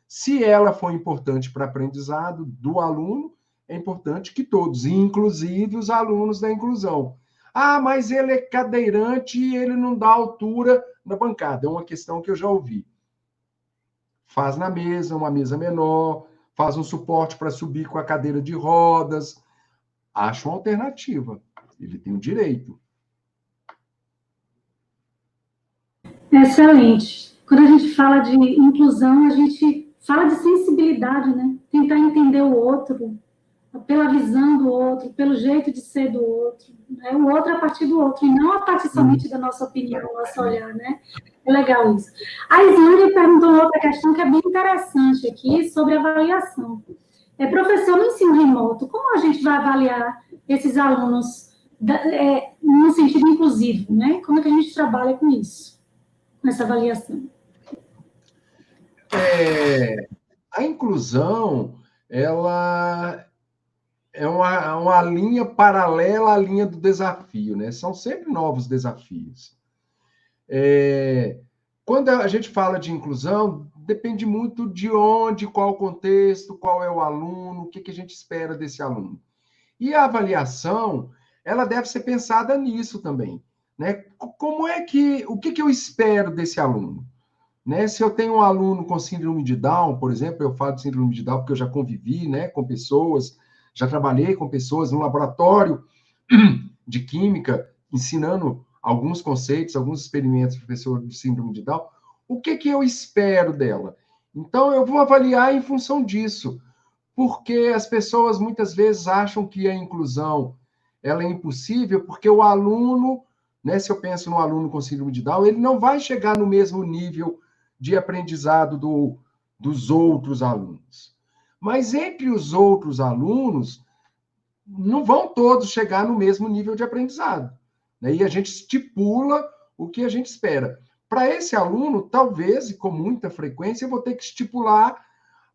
se ela for importante para o aprendizado do aluno, é importante que todos, inclusive os alunos da inclusão. Ah, mas ele é cadeirante e ele não dá altura na bancada. É uma questão que eu já ouvi. Faz na mesa, uma mesa menor, faz um suporte para subir com a cadeira de rodas. Acha uma alternativa. Ele tem o direito. Excelente. Quando a gente fala de inclusão, a gente fala de sensibilidade, né? Tentar entender o outro, pela visão do outro, pelo jeito de ser do outro, né? O outro a partir do outro, e não a partir somente da nossa opinião, do nosso olhar, né? É legal isso. A Islândia perguntou outra questão que é bem interessante aqui, sobre avaliação. Professor, no ensino remoto, como a gente vai avaliar esses alunos no sentido inclusivo, né? Como é que a gente trabalha com isso, nessa avaliação? A inclusão, ela é uma linha paralela à linha do desafio, né? São sempre novos desafios. Quando a gente fala de inclusão, depende muito de onde, qual o contexto, qual é o aluno, o que a gente espera desse aluno. E a avaliação, ela deve ser pensada nisso também, né? Como é que, o que eu espero desse aluno? Né? Se eu tenho um aluno com síndrome de Down, por exemplo, eu falo de síndrome de Down porque eu já convivi, né, com pessoas, já trabalhei com pessoas no laboratório de química, ensinando alguns conceitos, alguns experimentos para pessoa de síndrome de Down. O que eu espero dela? Então, eu vou avaliar em função disso, porque as pessoas muitas vezes acham que a inclusão ela é impossível, porque o aluno, né, se eu penso no aluno com síndrome de Down, ele não vai chegar no mesmo nível de aprendizado dos outros alunos. Mas entre os outros alunos, não vão todos chegar no mesmo nível de aprendizado. Né? E a gente estipula o que a gente espera. Para esse aluno, talvez, e com muita frequência, eu vou ter que estipular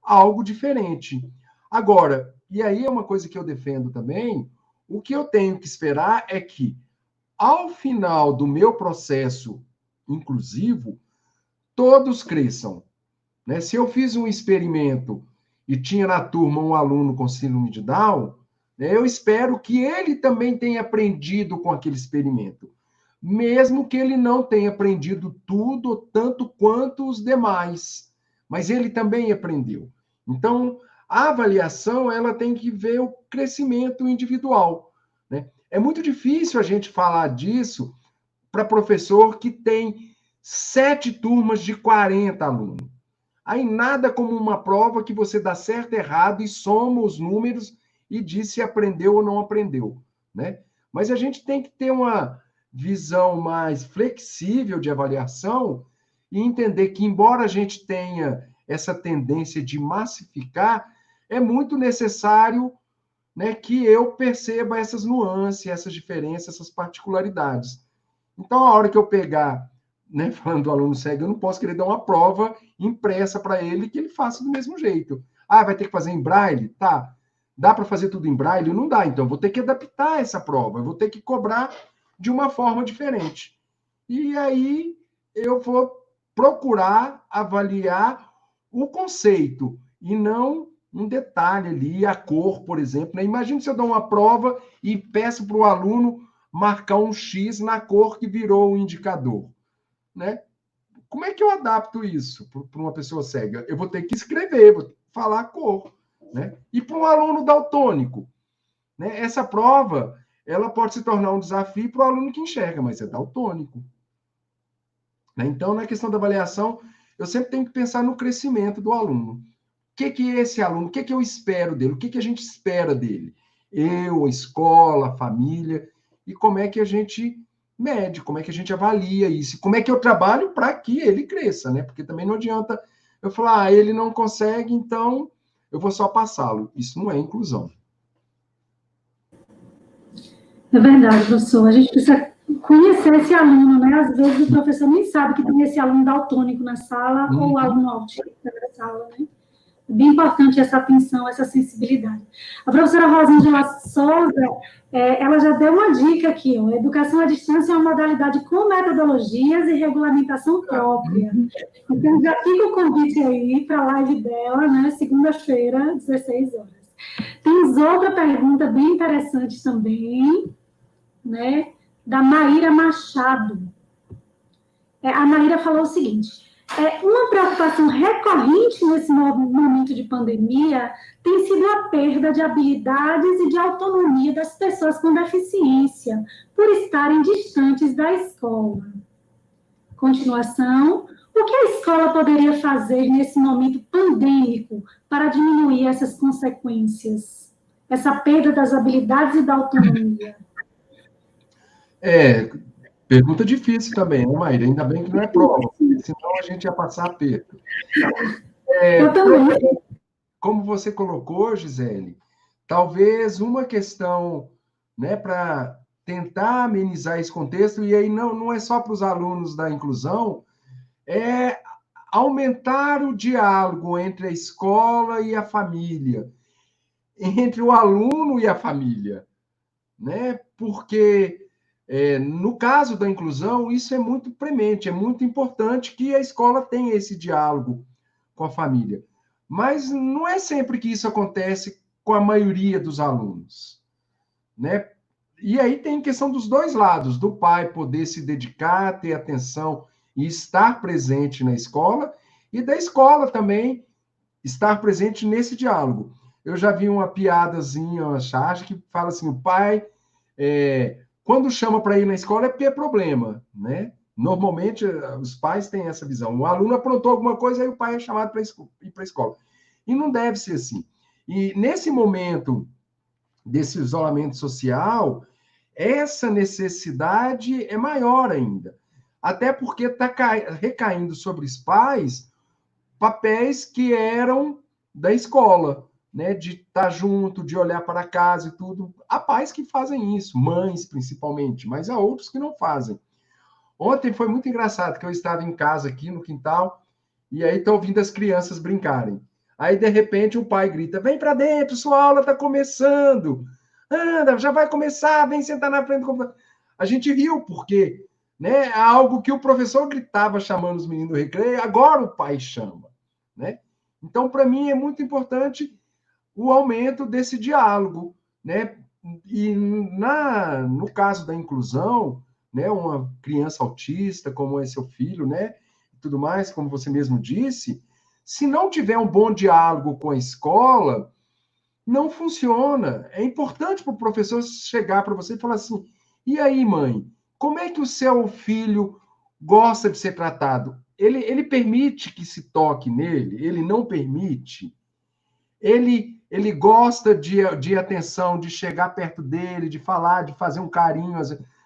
algo diferente. Agora, e aí é uma coisa que eu defendo também, o que eu tenho que esperar é que, ao final do meu processo inclusivo, todos cresçam. Né? Se eu fiz um experimento e tinha na turma um aluno com síndrome de Down, né, eu espero que ele também tenha aprendido com aquele experimento, mesmo que ele não tenha aprendido tudo tanto quanto os demais, mas ele também aprendeu. Então, a avaliação ela tem que ver o crescimento individual. Né? É muito difícil a gente falar disso para professor que tem 7 turmas de 40 alunos. Aí nada como uma prova que você dá certo, errado e soma os números e diz se aprendeu ou não aprendeu, né? Mas a gente tem que ter uma visão mais flexível de avaliação e entender que, embora a gente tenha essa tendência de massificar, é muito necessário, né, que eu perceba essas nuances, essas diferenças, essas particularidades. Então, a hora que eu pegar, né, falando do aluno cego, eu não posso querer dar uma prova impressa para ele que ele faça do mesmo jeito. Ah, vai ter que fazer em braille? Tá. Dá para fazer tudo em braille? Não dá. Então, eu vou ter que adaptar essa prova, eu vou ter que cobrar de uma forma diferente. E aí, eu vou procurar avaliar o conceito e não um detalhe ali, a cor, por exemplo. Né? Imagina se eu dou uma prova e peço para o aluno marcar um X na cor que virou o indicador. Né? Como é que eu adapto isso para uma pessoa cega? Eu vou ter que escrever, vou ter que falar a cor. Né? E para um aluno daltônico, né? Essa prova ela pode se tornar um desafio para o aluno que enxerga, mas é daltônico. Né? Então, na questão da avaliação, eu sempre tenho que pensar no crescimento do aluno. O que é esse aluno? O que eu espero dele? O que a gente espera dele? Eu, a escola, a família, e como é que a gente mede, como é que a gente avalia isso, como é que eu trabalho para que ele cresça, né? Porque também não adianta eu falar, ele não consegue, então eu vou só passá-lo. Isso não é inclusão. É verdade, professor. A gente precisa conhecer esse aluno, né? Às vezes o professor nem sabe que tem esse aluno daltônico na sala ou o aluno autista na sala, né? É bem importante essa atenção, essa sensibilidade. A professora Rosângela Souza, ela já deu uma dica aqui, ó. Educação à distância é uma modalidade com metodologias e regulamentação própria. Então, já fica o convite aí para a live dela, né? Segunda-feira, 16 horas. Temos outra pergunta bem interessante também, né? Da Maíra Machado. A Maíra falou o seguinte: uma preocupação recorrente nesse momento de pandemia tem sido a perda de habilidades e de autonomia das pessoas com deficiência, por estarem distantes da escola. Continuação, o que a escola poderia fazer nesse momento pandêmico para diminuir essas consequências? Essa perda das habilidades e da autonomia? Pergunta difícil também, né, Maíra? Ainda bem que não é prova, senão a gente ia passar aperto. Eu também. Como você colocou, Gisele, talvez uma questão, né, para tentar amenizar esse contexto, e aí não é só para os alunos da inclusão, é aumentar o diálogo entre a escola e a família, entre o aluno e a família, né? Porque no caso da inclusão, isso é muito premente, é muito importante que a escola tenha esse diálogo com a família. Mas não é sempre que isso acontece com a maioria dos alunos, né? E aí tem questão dos dois lados, do pai poder se dedicar, ter atenção e estar presente na escola, e da escola também estar presente nesse diálogo. Eu já vi uma piadazinha, uma charge, que fala assim, o pai, quando chama para ir na escola é porque é problema, né? Normalmente, os pais têm essa visão. O aluno aprontou alguma coisa, aí o pai é chamado para ir para a escola. E não deve ser assim. E nesse momento desse isolamento social, essa necessidade é maior ainda. Até porque está recaindo sobre os pais papéis que eram da escola, né? De estar junto, de olhar para casa e tudo. Há pais que fazem isso, mães principalmente, mas há outros que não fazem. Ontem foi muito engraçado, que eu estava em casa aqui no quintal, e aí estou ouvindo as crianças brincarem. Aí, de repente, o pai grita, vem para dentro, sua aula está começando. Anda, já vai começar, vem sentar na frente do computador. A gente riu, porque, né, é algo que o professor gritava chamando os meninos do recreio, agora o pai chama. Né? Então, para mim, é muito importante o aumento desse diálogo. Né? E no caso da inclusão, né, uma criança autista, como é seu filho, né, e tudo mais, como você mesmo disse, se não tiver um bom diálogo com a escola, não funciona. É importante para o professor chegar para você e falar assim: e aí, mãe, como é que o seu filho gosta de ser tratado? Ele permite que se toque nele? Ele não permite? Ele ele gosta de atenção, de chegar perto dele, de falar, de fazer um carinho.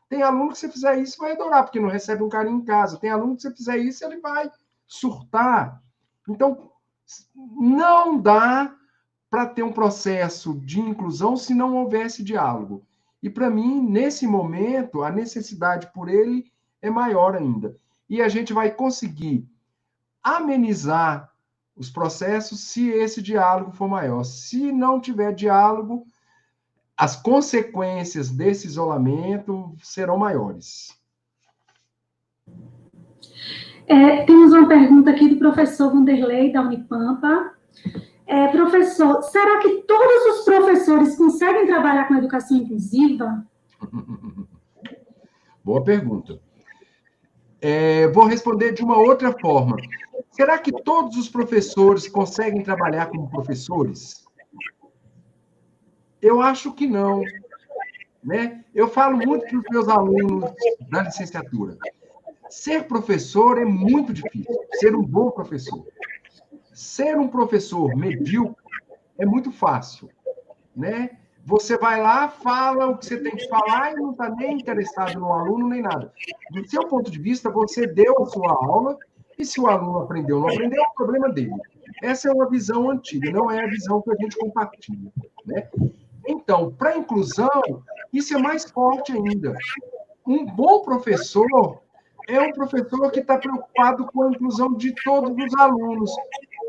Tem aluno que, se fizer isso, vai adorar, porque não recebe um carinho em casa. Tem aluno que, se fizer isso, ele vai surtar. Então, não dá para ter um processo de inclusão se não houvesse diálogo. E, para mim, nesse momento, a necessidade por ele é maior ainda. E a gente vai conseguir amenizar os processos se esse diálogo for maior. Se não tiver diálogo, as consequências desse isolamento serão maiores. Temos uma pergunta aqui do professor Vanderlei, da Unipampa. Professor, será que todos os professores conseguem trabalhar com educação inclusiva? Boa pergunta. Vou responder de uma outra forma. Será que todos os professores conseguem trabalhar como professores? Eu acho que não, né? Eu falo muito para os meus alunos da licenciatura. Ser professor é muito difícil, ser um bom professor. Ser um professor medíocre é muito fácil, né? Você vai lá, fala o que você tem que falar e não está nem interessado no aluno, nem nada. Do seu ponto de vista, você deu a sua aula e, se o aluno aprendeu ou não aprendeu, é o problema dele. Essa é uma visão antiga, não é a visão que a gente compartilha, né? Então, para a inclusão, isso é mais forte ainda. Um bom professor é um professor que está preocupado com a inclusão de todos os alunos,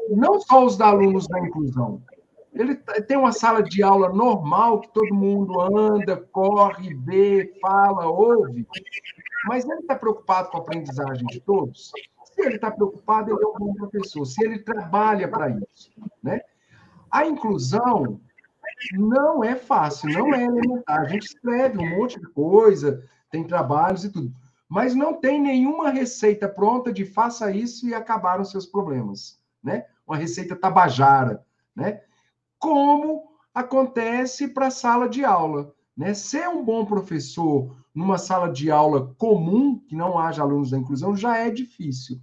não só os alunos da inclusão. Ele tem uma sala de aula normal, que todo mundo anda, corre, vê, fala, ouve, mas ele está preocupado com a aprendizagem de todos? Se ele está preocupado, ele é um bom professor, se ele trabalha para isso, né? A inclusão não é fácil, não é elementar. A gente escreve um monte de coisa, tem trabalhos e tudo, mas não tem nenhuma receita pronta de faça isso e acabaram os seus problemas, né? Uma receita tabajara, né? Como acontece para a sala de aula, né? Ser um bom professor numa sala de aula comum, que não haja alunos da inclusão, já é difícil.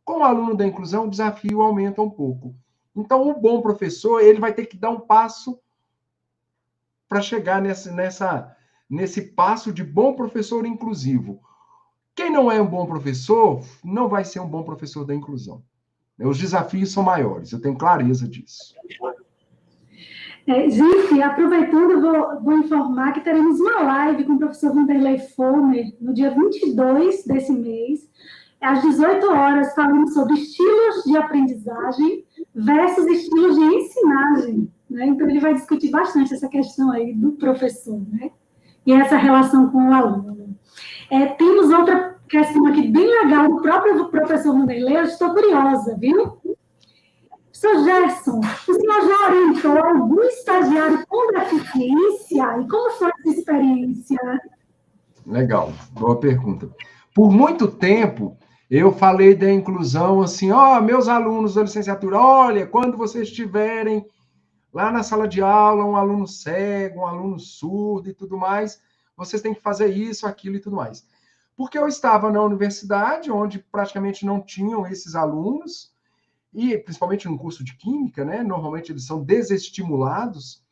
Com o aluno da inclusão, o desafio aumenta um pouco. Então, o bom professor, ele vai ter que dar um passo para chegar nesse passo de bom professor inclusivo. Quem não é um bom professor, não vai ser um bom professor da inclusão. Os desafios são maiores, eu tenho clareza disso. Gente, aproveitando, vou informar que teremos uma live com o professor Vanderlei Fomer no dia 22 desse mês, às 18 horas, falando sobre estilos de aprendizagem versus estilos de ensinagem, né? Então, ele vai discutir bastante essa questão aí do professor, né? E essa relação com o aluno. Temos outra questão aqui bem legal do próprio professor Vanderlei, eu estou curiosa, viu? Professor Gerson, o senhor já orientou algum estagiário com deficiência? E como foi essa experiência? Legal, boa pergunta. Por muito tempo, eu falei da inclusão assim, meus alunos da licenciatura, olha, quando vocês estiverem lá na sala de aula, um aluno cego, um aluno surdo e tudo mais, vocês têm que fazer isso, aquilo e tudo mais. Porque eu estava na universidade, onde praticamente não tinham esses alunos, e principalmente no curso de Química, né? Normalmente eles são desestimulados.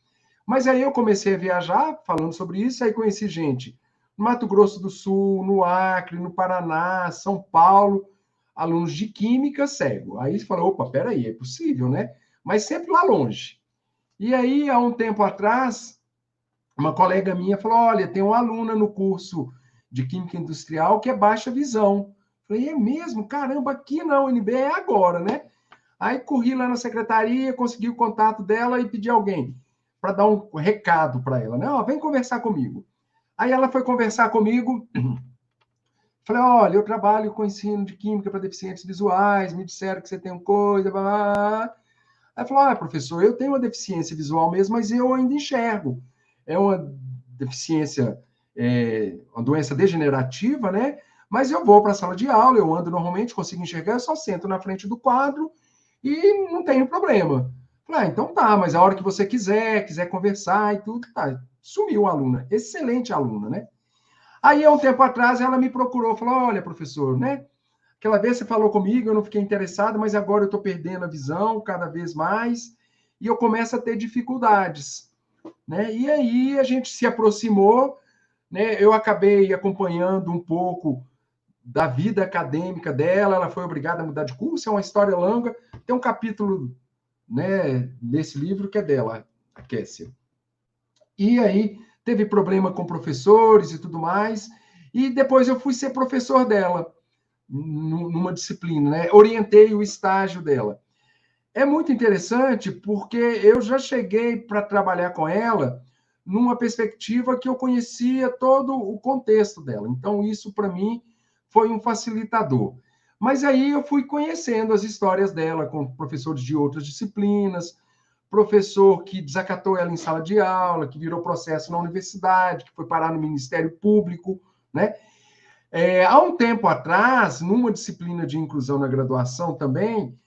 Mas aí eu comecei a viajar falando sobre isso, aí conheci gente no Mato Grosso do Sul, no Acre, no Paraná, São Paulo, alunos de Química cego. Aí você fala, opa, peraí, é possível, né? Mas sempre lá longe. E aí, há um tempo atrás, uma colega minha falou, olha, tem uma aluna no curso de Química Industrial que é baixa visão. Falei, é mesmo? Caramba, aqui na UNB é agora, né? Aí corri lá na secretaria, consegui o contato dela e pedi alguém para dar um recado para ela, né? Vem conversar comigo. Aí ela foi conversar comigo. Falei, olha, eu trabalho com ensino de Química para deficientes visuais, me disseram que você tem uma coisa, blá, blá, blá. Aí falou, professor, eu tenho uma deficiência visual mesmo, mas eu ainda enxergo. É uma deficiência, uma doença degenerativa, né? Mas eu vou para a sala de aula, eu ando normalmente, consigo enxergar, eu só sento na frente do quadro e não tenho problema. Falei, então tá, mas a hora que você quiser conversar e tudo, tá. Sumiu a aluna, excelente aluna, né? Aí, há um tempo atrás, ela me procurou, falou, olha, professor, né? Aquela vez você falou comigo, eu não fiquei interessado, mas agora eu estou perdendo a visão cada vez mais, e eu começo a ter dificuldades, né? E aí a gente se aproximou, né? Eu acabei acompanhando um pouco da vida acadêmica dela, ela foi obrigada a mudar de curso, é uma história longa, tem um capítulo, né, nesse livro que é dela, a Kessia. E aí teve problema com professores e tudo mais, e depois eu fui ser professor dela, numa disciplina, né? Orientei o estágio dela. É muito interessante porque eu já cheguei para trabalhar com ela numa perspectiva que eu conhecia todo o contexto dela. Então, isso, para mim, foi um facilitador. Mas aí eu fui conhecendo as histórias dela com professores de outras disciplinas, professor que desacatou ela em sala de aula, que virou processo na universidade, que foi parar no Ministério Público, né? Há um tempo atrás, numa disciplina de inclusão na graduação também,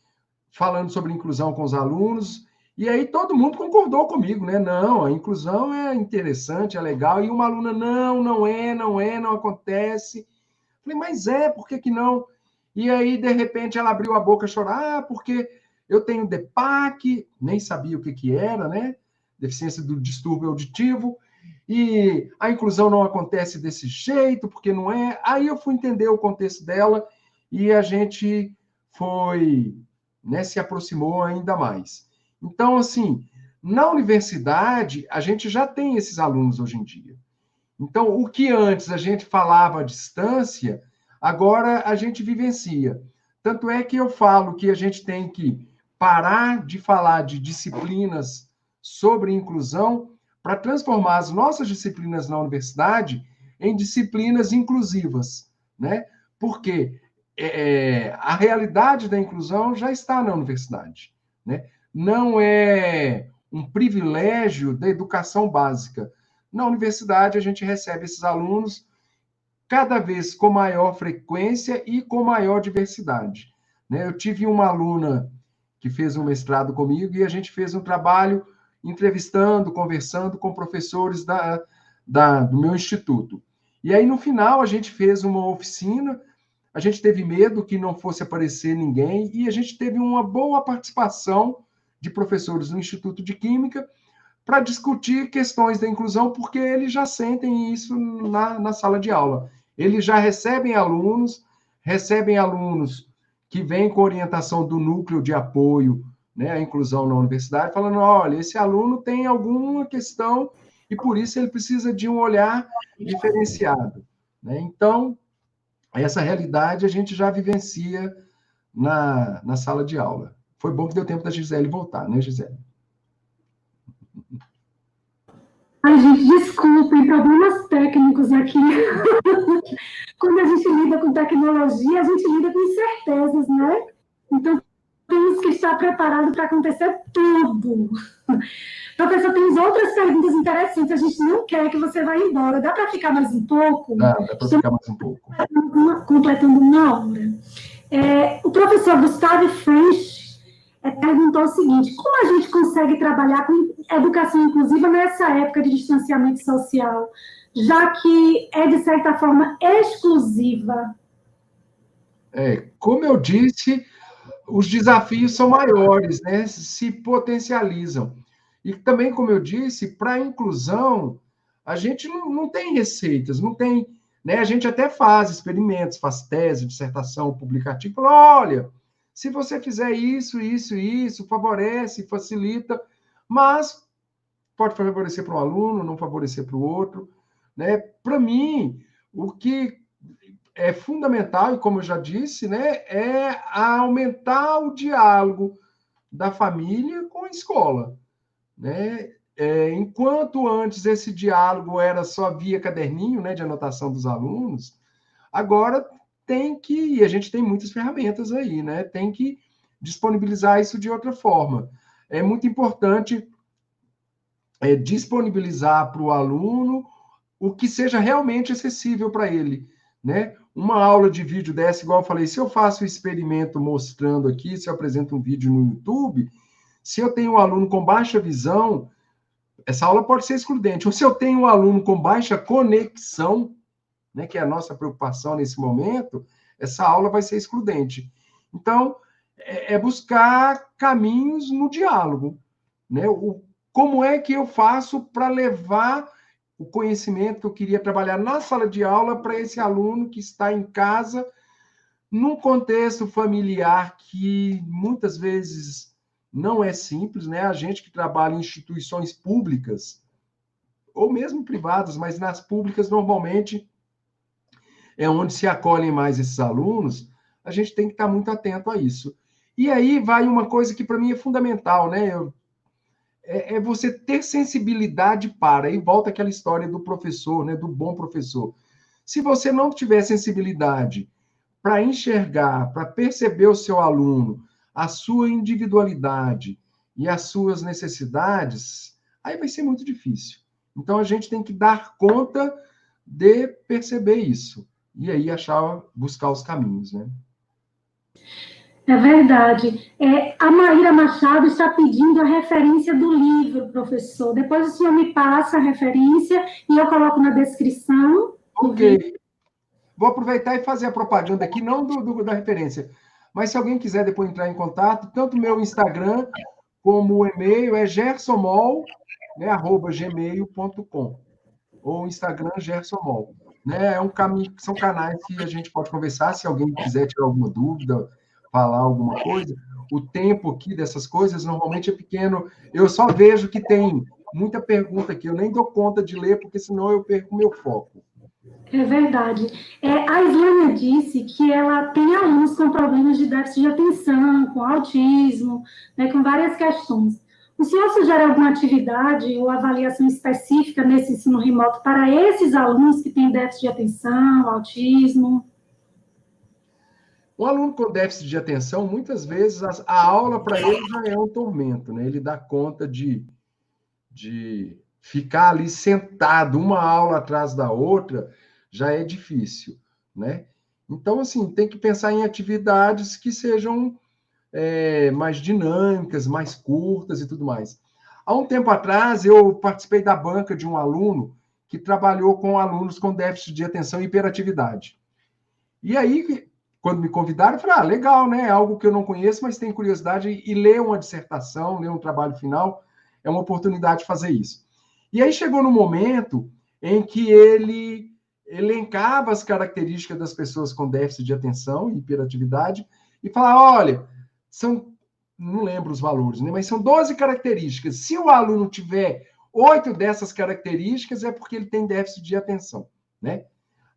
falando sobre inclusão com os alunos, e aí todo mundo concordou comigo, né? Não, a inclusão é interessante, é legal, e uma aluna, não acontece. Falei, mas por que não? E aí, de repente, ela abriu a boca a chorar, porque eu tenho DEPAC, nem sabia o que era, né? Deficiência do distúrbio auditivo, e a inclusão não acontece desse jeito, porque não é. Aí eu fui entender o contexto dela, e a gente foi, né, se aproximou ainda mais. Então, assim, na universidade, a gente já tem esses alunos hoje em dia. Então, o que antes a gente falava à distância, agora a gente vivencia. Tanto é que eu falo que a gente tem que parar de falar de disciplinas sobre inclusão para transformar as nossas disciplinas na universidade em disciplinas inclusivas, né? Porque a realidade da inclusão já está na universidade, né? Não é um privilégio da educação básica. Na universidade, a gente recebe esses alunos cada vez com maior frequência e com maior diversidade, né? Eu tive uma aluna que fez um mestrado comigo e a gente fez um trabalho entrevistando, conversando com professores do meu instituto. E aí, no final, a gente fez uma oficina, a gente teve medo que não fosse aparecer ninguém, e a gente teve uma boa participação de professores no Instituto de Química para discutir questões da inclusão, porque eles já sentem isso na sala de aula. Eles já recebem alunos que vêm com orientação do núcleo de apoio, né, à inclusão na universidade, falando, olha, esse aluno tem alguma questão e por isso ele precisa de um olhar diferenciado, né? Então, essa realidade a gente já vivencia na sala de aula. Foi bom que deu tempo da Gisele voltar, né, Gisele? Ai, gente, desculpem, problemas técnicos aqui. Quando a gente lida com tecnologia, a gente lida com incertezas, né? Então, temos que estar preparados para acontecer tudo. Professor, tem outras perguntas interessantes. A gente não quer que você vá embora. Dá para ficar mais um pouco? Dá para ficar mais um pouco. Completando uma hora. O professor Gustavo French perguntou o seguinte: como a gente consegue trabalhar com educação inclusiva nessa época de distanciamento social, já que é, de certa forma, exclusiva? Como eu disse, os desafios são maiores, né? Se potencializam. E também, como eu disse, para a inclusão, a gente não tem receitas, não tem. Né? A gente até faz experimentos, faz tese, dissertação, publicativo, fala, olha, se você fizer isso, favorece, facilita, mas pode favorecer para um aluno, não favorecer para o outro. Né? Para mim, o que é fundamental, e como eu já disse, né, é aumentar o diálogo da família com a escola. Né? Enquanto antes esse diálogo era só via caderninho, né, de anotação dos alunos, agora tem que, e a gente tem muitas ferramentas aí, né, tem que disponibilizar isso de outra forma. É muito importante disponibilizar para o aluno o que seja realmente acessível para ele, né? Uma aula de vídeo dessa, igual eu falei, se eu faço o experimento mostrando aqui, se eu apresento um vídeo no YouTube, se eu tenho um aluno com baixa visão, essa aula pode ser excludente. Ou se eu tenho um aluno com baixa conexão, né, que é a nossa preocupação nesse momento, essa aula vai ser excludente. Então, buscar caminhos no diálogo, né? Como é que eu faço para levar o conhecimento que eu queria trabalhar na sala de aula para esse aluno que está em casa, num contexto familiar que muitas vezes não é simples, né? A gente que trabalha em instituições públicas, ou mesmo privadas, mas nas públicas normalmente é onde se acolhem mais esses alunos, a gente tem que estar muito atento a isso. E aí vai uma coisa que para mim é fundamental, né? É você ter sensibilidade para, e volta aquela história do professor, né? Do bom professor. Se você não tiver sensibilidade para enxergar, para perceber o seu aluno, a sua individualidade e as suas necessidades, aí vai ser muito difícil. Então a gente tem que dar conta de perceber isso e aí buscar os caminhos, né? É verdade. A Maíra Machado está pedindo a referência do livro, professor. Depois o senhor me passa a referência e eu coloco na descrição. Ok. Vou aproveitar e fazer a propaganda aqui, não da referência, mas se alguém quiser depois entrar em contato, tanto o meu Instagram como o e-mail é gersonmol, né, @gmail.com, ou Instagram gersonmol. Né, é um caminho, são canais que a gente pode conversar, se alguém quiser tirar alguma dúvida, falar alguma coisa. O tempo aqui dessas coisas normalmente é pequeno. Eu só vejo que tem muita pergunta aqui, eu nem dou conta de ler, porque senão eu perco o meu foco. É verdade. A Islânia disse que ela tem alunos com problemas de déficit de atenção, com autismo, né, com várias questões. O senhor sugere alguma atividade ou avaliação específica nesse ensino remoto para esses alunos que têm déficit de atenção, autismo? Um aluno com déficit de atenção, muitas vezes, a aula para ele já é um tormento, né? Ele dá conta de ficar ali sentado, uma aula atrás da outra, já é difícil, né? Então, assim, tem que pensar em atividades que sejam mais dinâmicas, mais curtas e tudo mais. Há um tempo atrás, eu participei da banca de um aluno que trabalhou com alunos com déficit de atenção e hiperatividade. E aí, quando me convidaram, eu falei, legal, né? É algo que eu não conheço, mas tenho curiosidade, e ler uma dissertação, ler um trabalho final, é uma oportunidade de fazer isso. E aí chegou no momento em que ele elencava as características das pessoas com déficit de atenção e hiperatividade e falava, olha, não lembro os valores, né? Mas são 12 características. Se o aluno tiver 8 dessas características, é porque ele tem déficit de atenção, né?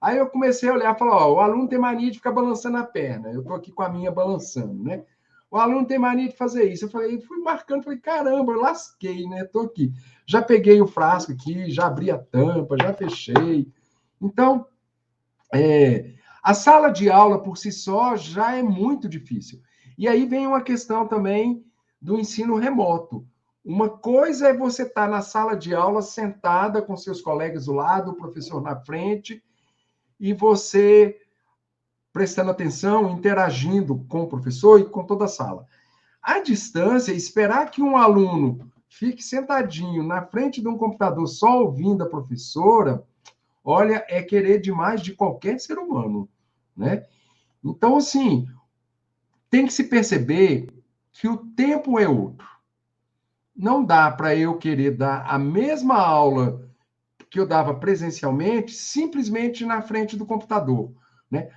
Aí eu comecei a olhar e falar, o aluno tem mania de ficar balançando a perna. Eu estou aqui com a minha balançando, né? O aluno tem mania de fazer isso. Eu falei, fui marcando, falei, caramba, eu lasquei, né? Estou aqui. Já peguei o frasco aqui, já abri a tampa, já fechei. Então, a sala de aula por si só já é muito difícil. E aí vem uma questão também do ensino remoto. Uma coisa é você estar na sala de aula sentada com seus colegas do lado, o professor na frente, e você prestando atenção, interagindo com o professor e com toda a sala. À distância, esperar que um aluno fique sentadinho na frente de um computador só ouvindo a professora, olha, é querer demais de qualquer ser humano, né? Então, assim, tem que se perceber que o tempo é outro. Não dá para eu querer dar a mesma aula que eu dava presencialmente, simplesmente na frente do computador, né?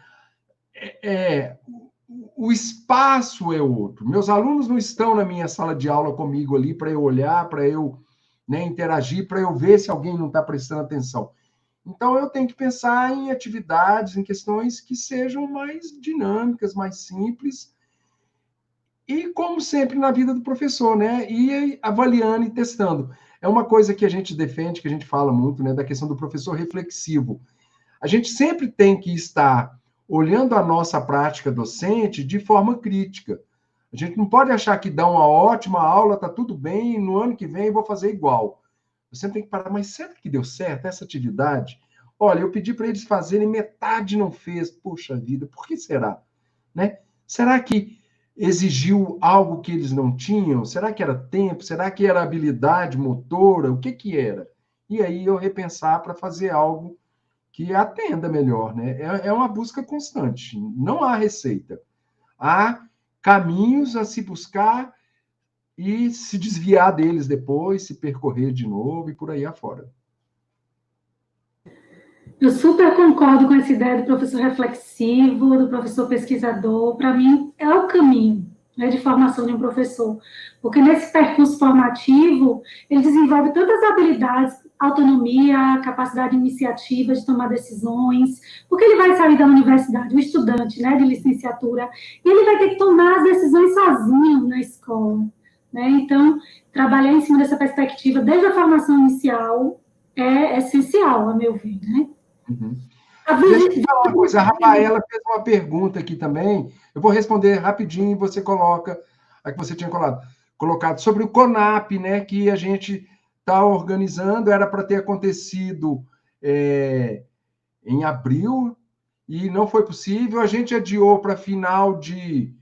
O espaço é outro. Meus alunos não estão na minha sala de aula comigo ali para eu olhar, para eu, né, interagir, para eu ver se alguém não está prestando atenção. Então, eu tenho que pensar em atividades, em questões que sejam mais dinâmicas, mais simples, e, como sempre, na vida do professor, né? E avaliando e testando. É uma coisa que a gente defende, que a gente fala muito, né, da questão do professor reflexivo. A gente sempre tem que estar olhando a nossa prática docente de forma crítica. A gente não pode achar que dá uma ótima aula, está tudo bem, e no ano que vem eu vou fazer igual. Você tem que parar, mas será que deu certo essa atividade? Olha, eu pedi para eles fazerem, metade não fez. Poxa vida, por que será? Né? Será que exigiu algo que eles não tinham? Será que era tempo? Será que era habilidade motora? O que que era? E aí eu repensar para fazer algo que atenda melhor, né? É uma busca constante. Não há receita. Há caminhos a se buscar e se desviar deles depois, se percorrer de novo e por aí afora. Eu super concordo com essa ideia do professor reflexivo, do professor pesquisador. Para mim, é o caminho, né, de formação de um professor. Porque nesse percurso formativo, ele desenvolve tantas habilidades, autonomia, capacidade de iniciativa, de tomar decisões, porque ele vai sair da universidade, o estudante, né, de licenciatura, e ele vai ter que tomar as decisões sozinho na escola, né? Então, trabalhar em cima dessa perspectiva desde a formação inicial é essencial, a meu ver, né? Uhum. Deixa eu te falar uma coisa, a Rafaela fez uma pergunta aqui também, eu vou responder rapidinho e você coloca a que você tinha colocado sobre o CONAP, né, que a gente está organizando, era para ter acontecido em abril, e não foi possível, a gente adiou para final de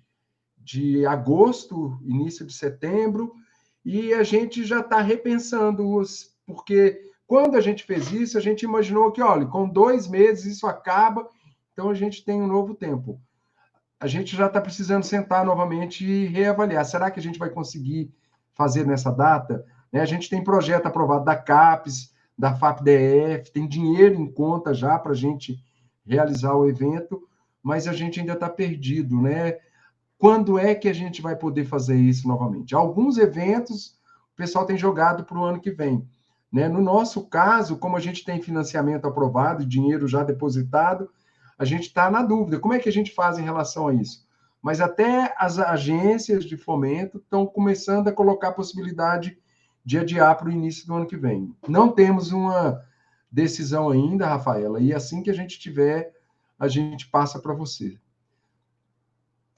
agosto, início de setembro, e a gente já está repensando, porque quando a gente fez isso, a gente imaginou que, olha, com 2 meses isso acaba, então a gente tem um novo tempo. A gente já está precisando sentar novamente e reavaliar. Será que a gente vai conseguir fazer nessa data? Né? A gente tem projeto aprovado da CAPES, da FAPDF, tem dinheiro em conta já para a gente realizar o evento, mas a gente ainda está perdido, né? Quando é que a gente vai poder fazer isso novamente? Alguns eventos o pessoal tem jogado para o ano que vem. Né? No nosso caso, como a gente tem financiamento aprovado, dinheiro já depositado, a gente está na dúvida. Como é que a gente faz em relação a isso? Mas até as agências de fomento estão começando a colocar a possibilidade de adiar para o início do ano que vem. Não temos uma decisão ainda, Rafaela, e assim que a gente tiver, a gente passa para você.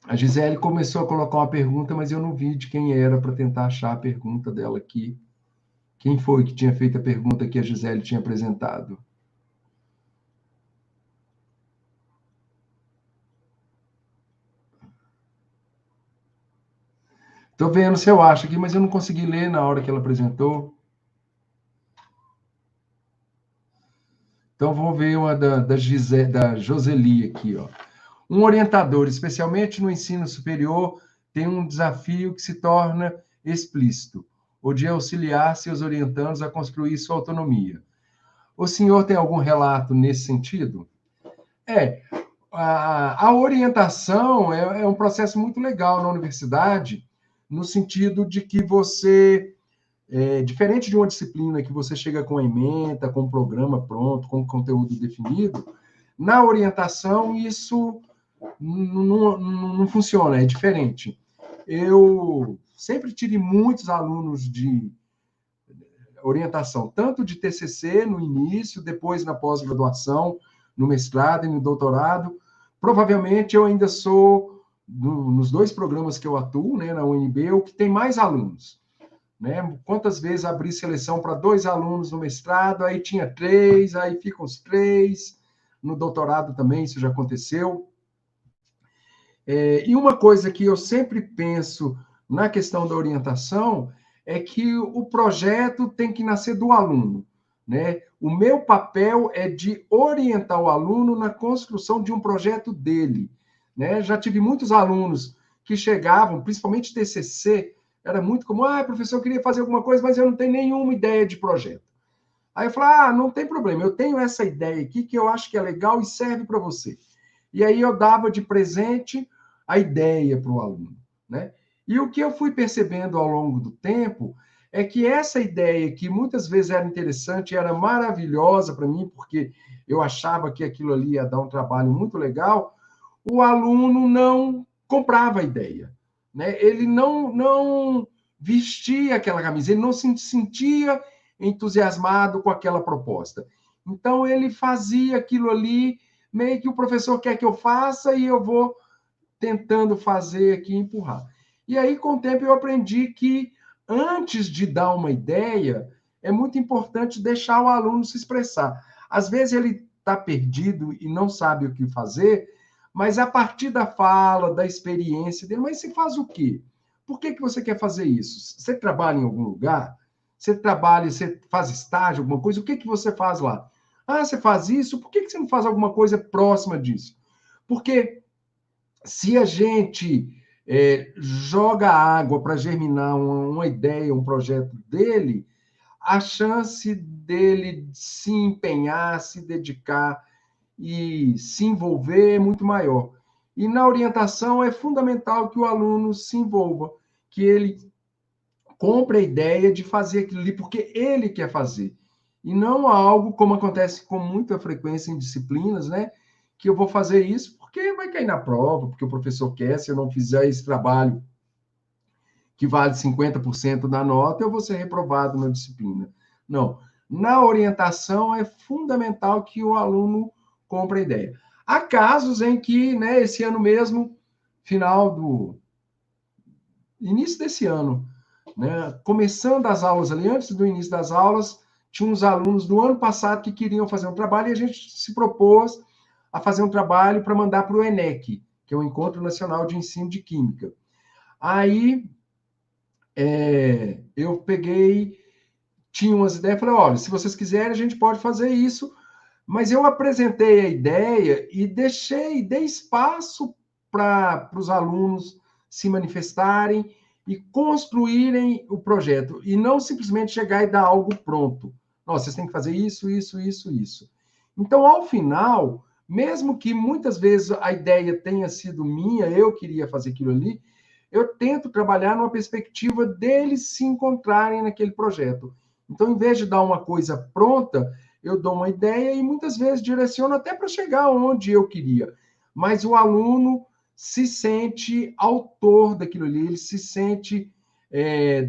A Gisele começou a colocar uma pergunta, mas eu não vi de quem era para tentar achar a pergunta dela aqui. Quem foi que tinha feito a pergunta que a Gisele tinha apresentado? Estou vendo se eu acho aqui, mas eu não consegui ler na hora que ela apresentou. Então, vamos ver uma da Joseli aqui. Ó. Um orientador, especialmente no ensino superior, tem um desafio que se torna explícito, o de auxiliar seus orientandos a construir sua autonomia. O senhor tem algum relato nesse sentido? A orientação é um processo muito legal na universidade, no sentido de que você, diferente de uma disciplina que você chega com a ementa, com o programa pronto, com o conteúdo definido, na orientação isso não funciona, é diferente. Eu sempre tive muitos alunos de orientação, tanto de TCC no início, depois na pós-graduação, no mestrado e no doutorado. Provavelmente eu ainda sou, nos 2 programas que eu atuo, né, na UNB, o que tem mais alunos. Né? Quantas vezes abri seleção para 2 alunos no mestrado, aí tinha 3, aí ficam os 3, no doutorado também isso já aconteceu. E uma coisa que eu sempre penso na questão da orientação é que o projeto tem que nascer do aluno. Né? O meu papel é de orientar o aluno na construção de um projeto dele. Né? Já tive muitos alunos que chegavam, principalmente TCC, era muito comum, professor, eu queria fazer alguma coisa, mas eu não tenho nenhuma ideia de projeto. Aí eu falava, não tem problema, eu tenho essa ideia aqui que eu acho que é legal e serve para você. E aí eu dava de presente a ideia para o aluno. Né? E o que eu fui percebendo ao longo do tempo é que essa ideia, que muitas vezes era interessante, era maravilhosa para mim, porque eu achava que aquilo ali ia dar um trabalho muito legal, o aluno não comprava a ideia. Né? Ele não vestia aquela camisa, ele não se sentia entusiasmado com aquela proposta. Então, ele fazia aquilo ali, meio que o professor quer que eu faça e eu vou tentando fazer aqui, empurrar. E aí, com o tempo, eu aprendi que antes de dar uma ideia, é muito importante deixar o aluno se expressar. Às vezes ele está perdido e não sabe o que fazer, mas a partir da fala, da experiência dele, mas você faz o quê? Por que você quer fazer isso? Você trabalha em algum lugar? Você faz estágio, alguma coisa? O que você faz lá? Você faz isso? Por que você não faz alguma coisa próxima disso? Porque se a gente joga água para germinar uma ideia, um projeto dele, a chance dele se empenhar, se dedicar e se envolver é muito maior. E na orientação é fundamental que o aluno se envolva, que ele compre a ideia de fazer aquilo ali porque ele quer fazer. E não algo como acontece com muita frequência em disciplinas, né? Que eu vou fazer isso porque vai cair na prova, porque o professor quer, se eu não fizer esse trabalho que vale 50% da nota, eu vou ser reprovado na disciplina. Não. Na orientação, é fundamental que o aluno compre a ideia. Há casos em que, né, esse ano mesmo, início desse ano, né, começando as aulas ali, antes do início das aulas, tinha uns alunos do ano passado que queriam fazer um trabalho e a gente se propôs a fazer um trabalho para mandar para o ENEC, que é o Encontro Nacional de Ensino de Química. Aí, eu peguei, tinha umas ideias, falei, olha, se vocês quiserem, a gente pode fazer isso, mas eu apresentei a ideia e dei espaço para os alunos se manifestarem e construírem o projeto, e não simplesmente chegar e dar algo pronto. Nossa, vocês têm que fazer isso, isso, isso, isso. Então, ao final, mesmo que muitas vezes a ideia tenha sido minha, eu queria fazer aquilo ali, eu tento trabalhar numa perspectiva deles se encontrarem naquele projeto. Então, em vez de dar uma coisa pronta, eu dou uma ideia e muitas vezes direciono até para chegar onde eu queria. Mas o aluno se sente autor daquilo ali, ele se sente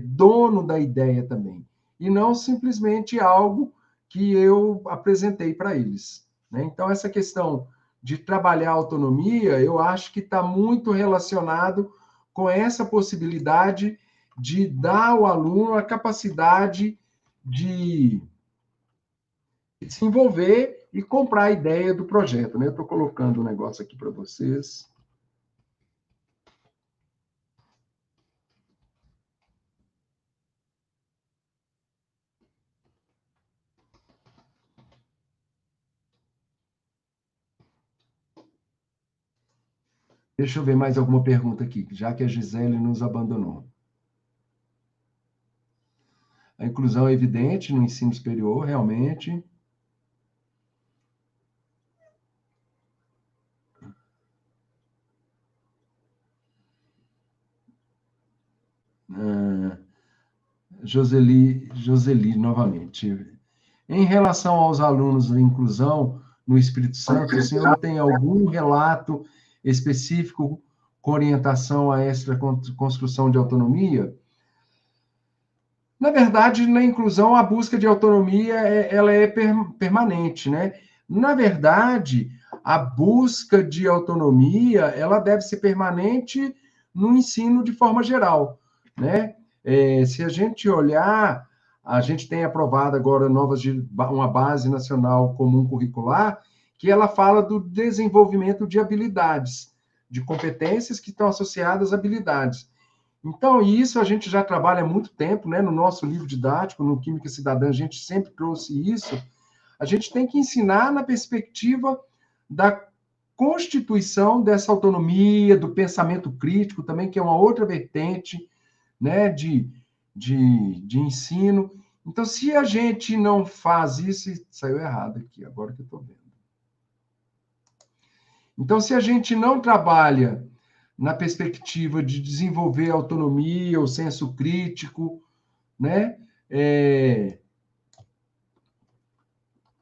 dono da ideia também. E não simplesmente algo que eu apresentei para eles. Né? Então, essa questão de trabalhar a autonomia, eu acho que está muito relacionado com essa possibilidade de dar ao aluno a capacidade de se envolver e comprar a ideia do projeto. Né? Eu estou colocando um negócio aqui para vocês. Deixa eu ver mais alguma pergunta aqui, já que a Gisele nos abandonou. A inclusão é evidente no ensino superior, realmente. Joseli, novamente. Em relação aos alunos da inclusão no Espírito Santo, o senhor tem algum relato específico com orientação a essa construção de autonomia? Na verdade, na inclusão, a busca de autonomia ela é permanente, né? Na verdade, a busca de autonomia ela deve ser permanente no ensino de forma geral, né? Se a gente olhar, a gente tem aprovado agora uma base nacional comum curricular que ela fala do desenvolvimento de habilidades, de competências que estão associadas a habilidades. Então, isso a gente já trabalha há muito tempo, né? No nosso livro didático, no Química Cidadã, a gente sempre trouxe isso. A gente tem que ensinar na perspectiva da constituição dessa autonomia, do pensamento crítico também, que é uma outra vertente, né, de ensino. Então, se a gente não faz isso, saiu errado aqui, agora que eu estou vendo. Então, se a gente não trabalha na perspectiva de desenvolver a autonomia, o senso crítico, né?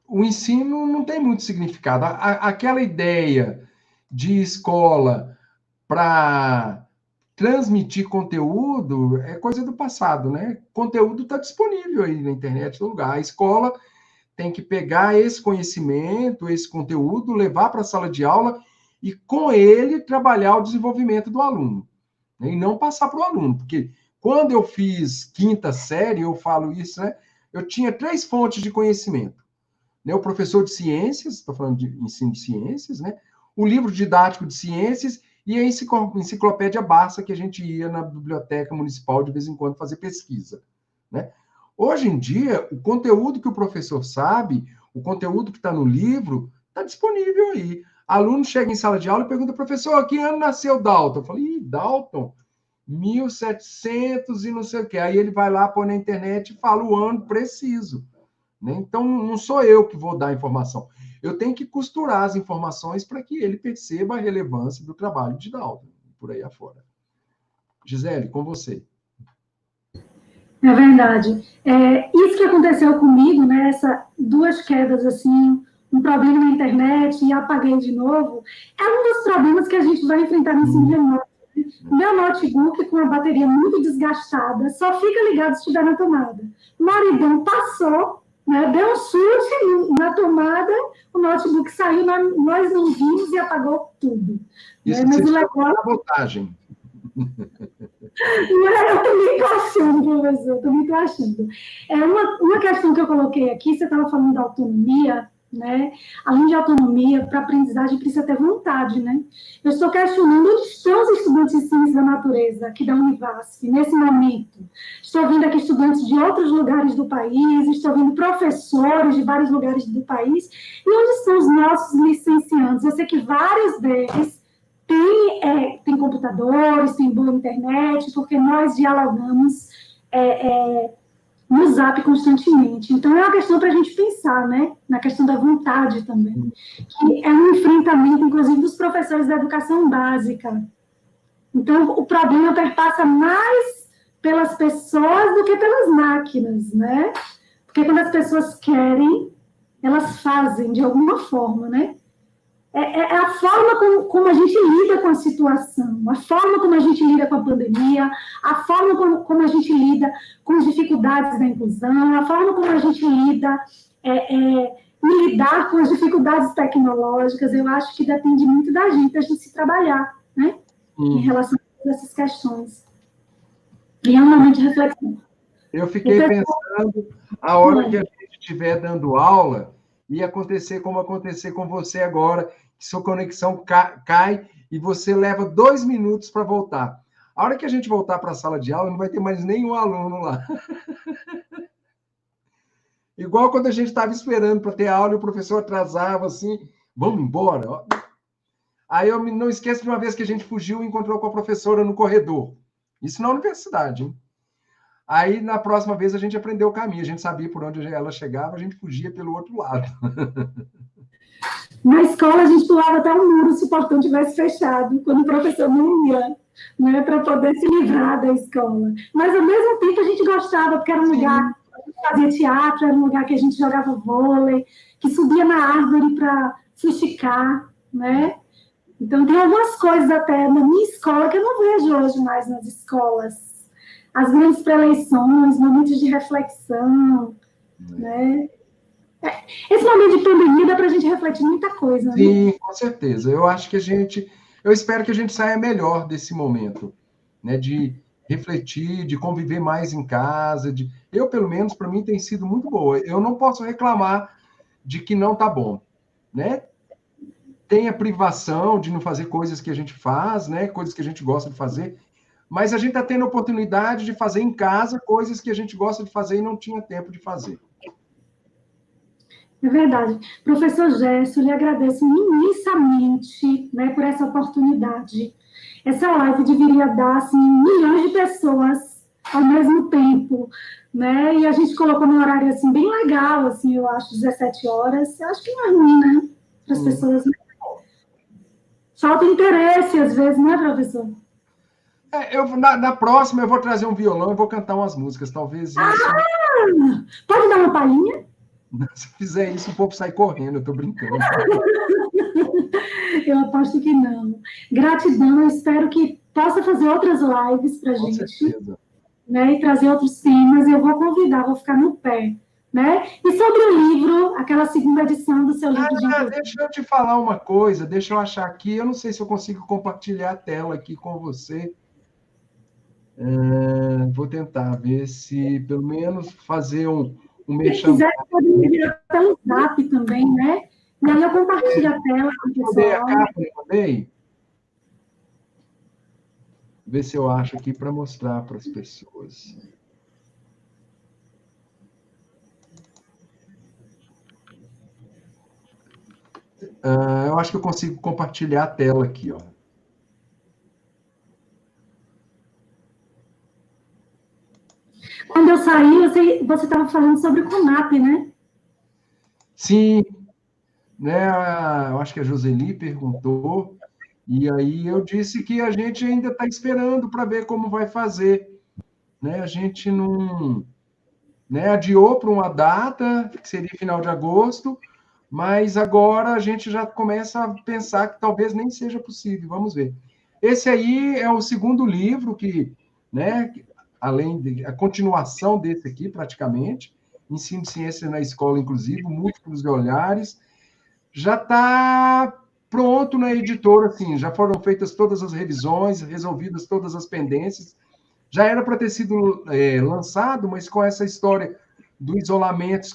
O ensino não tem muito significado. Aquela ideia de escola para transmitir conteúdo é coisa do passado, né? Conteúdo está disponível aí na internet, no lugar. A escola tem que pegar esse conhecimento, esse conteúdo, levar para a sala de aula e, com ele, trabalhar o desenvolvimento do aluno. Né? E não passar para o aluno, porque quando eu fiz quinta série, eu falo isso, né? Eu tinha 3 fontes de conhecimento. Né? O professor de ciências, estou falando de ensino de ciências, né? O livro didático de ciências e a enciclopédia Barça, que a gente ia na biblioteca municipal de vez em quando fazer pesquisa. Né? Hoje em dia, o conteúdo que o professor sabe, o conteúdo que está no livro, está disponível aí. Aluno chega em sala de aula e pergunta, professor, que ano nasceu Dalton? Eu falei, Ih, Dalton, 1700 e não sei o quê. Aí ele vai lá, põe na internet e fala o ano preciso. Né? Então, não sou eu que vou dar a informação. Eu tenho que costurar as informações para que ele perceba a relevância do trabalho de Dalton, por aí afora. Gisele, com você. É verdade. Isso que aconteceu comigo, né? Duas quedas assim, um problema na internet e apaguei de novo, é um dos problemas que a gente vai enfrentar no ensino remoto. Meu notebook com a bateria muito desgastada, só fica ligado se estiver na tomada. O maridão passou, né, deu um chute na tomada, o notebook saiu, nós não vimos e apagou tudo. Isso né? Mas se o chama legal... sabotagem. Eu também estou achando, professor, também estou achando. Uma questão que eu coloquei aqui, você estava falando da autonomia, né? Além de autonomia, para aprendizagem precisa ter vontade, né? Eu estou questionando onde estão os estudantes de ciências da natureza aqui da Univasf, nesse momento. Estou vendo aqui estudantes de outros lugares do país, estou vendo professores de vários lugares do país, e onde estão os nossos licenciandos? Eu sei que vários deles tem computadores, tem boa internet, porque nós dialogamos no Zap constantemente. Então, é uma questão para a gente pensar, né? Na questão da vontade também. Que é um enfrentamento, inclusive, dos professores da educação básica. Então, o problema perpassa mais pelas pessoas do que pelas máquinas, né? Porque quando as pessoas querem, elas fazem de alguma forma, né? É a forma como a gente lida com a situação, a forma como a gente lida com a pandemia, a forma como a gente lida com as dificuldades da inclusão, a forma como a gente lida em lidar com as dificuldades tecnológicas. Eu acho que depende muito da gente se trabalhar, né? Em relação a essas questões. E é um momento de reflexão. Eu fiquei pensando, a hora que a gente estiver dando aula, ia acontecer como acontecer com você agora, que sua conexão cai e você leva 2 minutos para voltar. A hora que a gente voltar para a sala de aula, não vai ter mais nenhum aluno lá. Igual quando a gente estava esperando para ter aula e o professor atrasava assim, vamos embora. Aí eu não esqueço de uma vez que a gente fugiu e encontrou com a professora no corredor. Isso na universidade, hein? Aí, na próxima vez, a gente aprendeu o caminho. A gente sabia por onde ela chegava, a gente fugia pelo outro lado. Na escola, a gente pulava até o muro se o portão tivesse fechado, quando o professor não ia, né, para poder se livrar da escola. Mas, ao mesmo tempo, a gente gostava, porque era um lugar que a gente fazia teatro, era um lugar que a gente jogava vôlei, que subia na árvore para fuxicar, né? Então, tem algumas coisas até na minha escola que eu não vejo hoje mais nas escolas. As grandes preleções, momentos de reflexão, né? Esse momento de pandemia dá para a gente refletir muita coisa, né? Sim, com certeza. Eu acho que eu espero que a gente saia melhor desse momento, né? De refletir, de conviver mais em casa. Eu, pelo menos, para mim tem sido muito boa. Eu não posso reclamar de que não está bom, né? Tem a privação de não fazer coisas que a gente faz, né? Coisas que a gente gosta de fazer, mas a gente está tendo a oportunidade de fazer em casa coisas que a gente gosta de fazer e não tinha tempo de fazer. É verdade. Professor Gerson, lhe agradeço imensamente, né, por essa oportunidade. Essa live deveria dar assim, milhões de pessoas ao mesmo tempo, né? E a gente colocou num horário assim, bem legal, assim, eu acho, 17 horas. Eu acho que não é ruim, né? Para as pessoas. Falta interesse, às vezes, não é, professor? Na próxima eu vou trazer um violão e vou cantar umas músicas, talvez isso. Pode dar uma palhinha? Se fizer isso, o povo sai correndo, eu estou brincando. Eu aposto que não. Gratidão, eu espero que possa fazer outras lives para a gente. Com certeza. Né, e trazer outros temas. Eu vou convidar, vou ficar no pé. Né? E sobre o livro, aquela segunda edição do seu livro de inclusão. Deixa eu te falar uma coisa, deixa eu achar aqui. Eu não sei se eu consigo compartilhar a tela aqui com você. Vou tentar ver se, pelo menos, fazer um Se quiser, pode me enviar pelo Zap também, né? E aí eu compartilho a tela com o pessoal. Mandei a capa, mandei? Ver se eu acho aqui para mostrar para as pessoas. Eu acho que eu consigo compartilhar a tela aqui, ó. Quando eu saí, você estava falando sobre o CONAP, né? Sim, né? Eu acho que a Joseli perguntou, e aí eu disse que a gente ainda está esperando para ver como vai fazer, né? A gente não, né, adiou para uma data, que seria final de agosto, mas agora a gente já começa a pensar que talvez nem seja possível, vamos ver. Esse aí é o segundo livro que, né, além de a continuação desse aqui, praticamente, Ensino de Ciências na Escola Inclusive, Múltiplos Olhares, já está pronto na editora, assim, já foram feitas todas as revisões, resolvidas todas as pendências, já era para ter sido lançado, mas com essa história do isolamento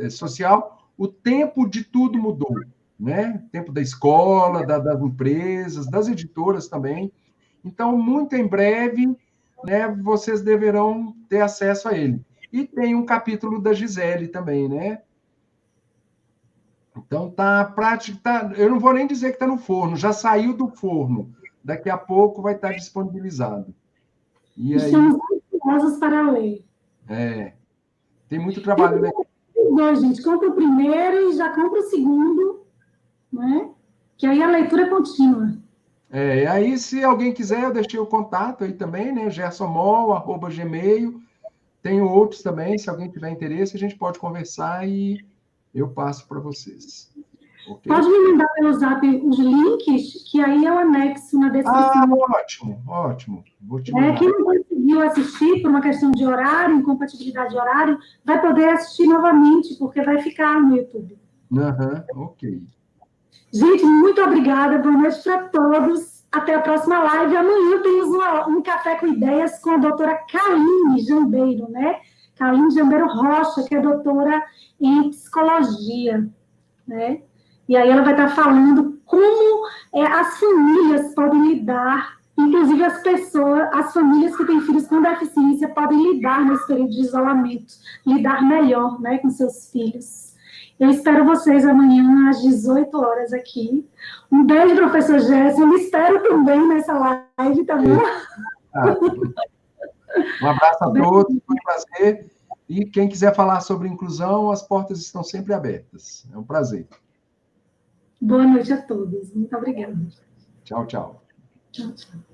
social, o tempo de tudo mudou, né? O tempo da escola, das empresas, das editoras também. Então, muito em breve, né, vocês deverão ter acesso a ele. E tem um capítulo da Gisele também, né? Então, tá prático, eu não vou nem dizer que está no forno, já saiu do forno. Daqui a pouco vai estar disponibilizado. E aí, Estamos ansiosos para ler. tem muito trabalho legal. Dois, gente, compra o primeiro e já compra o segundo, né? Que aí a leitura é contínua. E aí, se alguém quiser, eu deixei o contato aí também, né? gersonmol@gmail. Tenho outros também, se alguém tiver interesse, a gente pode conversar e eu passo para vocês. Okay? Pode me mandar pelo zap os links, que aí eu anexo na descrição. Ótimo, ótimo. Vou te mandar. Quem não conseguiu assistir por uma questão de horário, incompatibilidade de horário, vai poder assistir novamente, porque vai ficar no YouTube. Ok. Gente, muito obrigada. Boa noite para todos. Até a próxima live. Amanhã temos um Café com Ideias com a doutora Kaline Jambeiro, né? Kaline Jambeiro Rocha, que é doutora em psicologia, né? E aí ela vai estar falando como as famílias podem lidar, inclusive as famílias que têm filhos com deficiência podem lidar nesse período de isolamento, lidar melhor, né, com seus filhos. Eu espero vocês amanhã às 18 horas aqui. Um beijo, professor Gerson. Eu me espero também nessa live, tá bom? Um abraço a todos, foi um prazer. E quem quiser falar sobre inclusão, as portas estão sempre abertas. É um prazer. Boa noite a todos. Muito obrigada. Tchau, tchau. Tchau, tchau.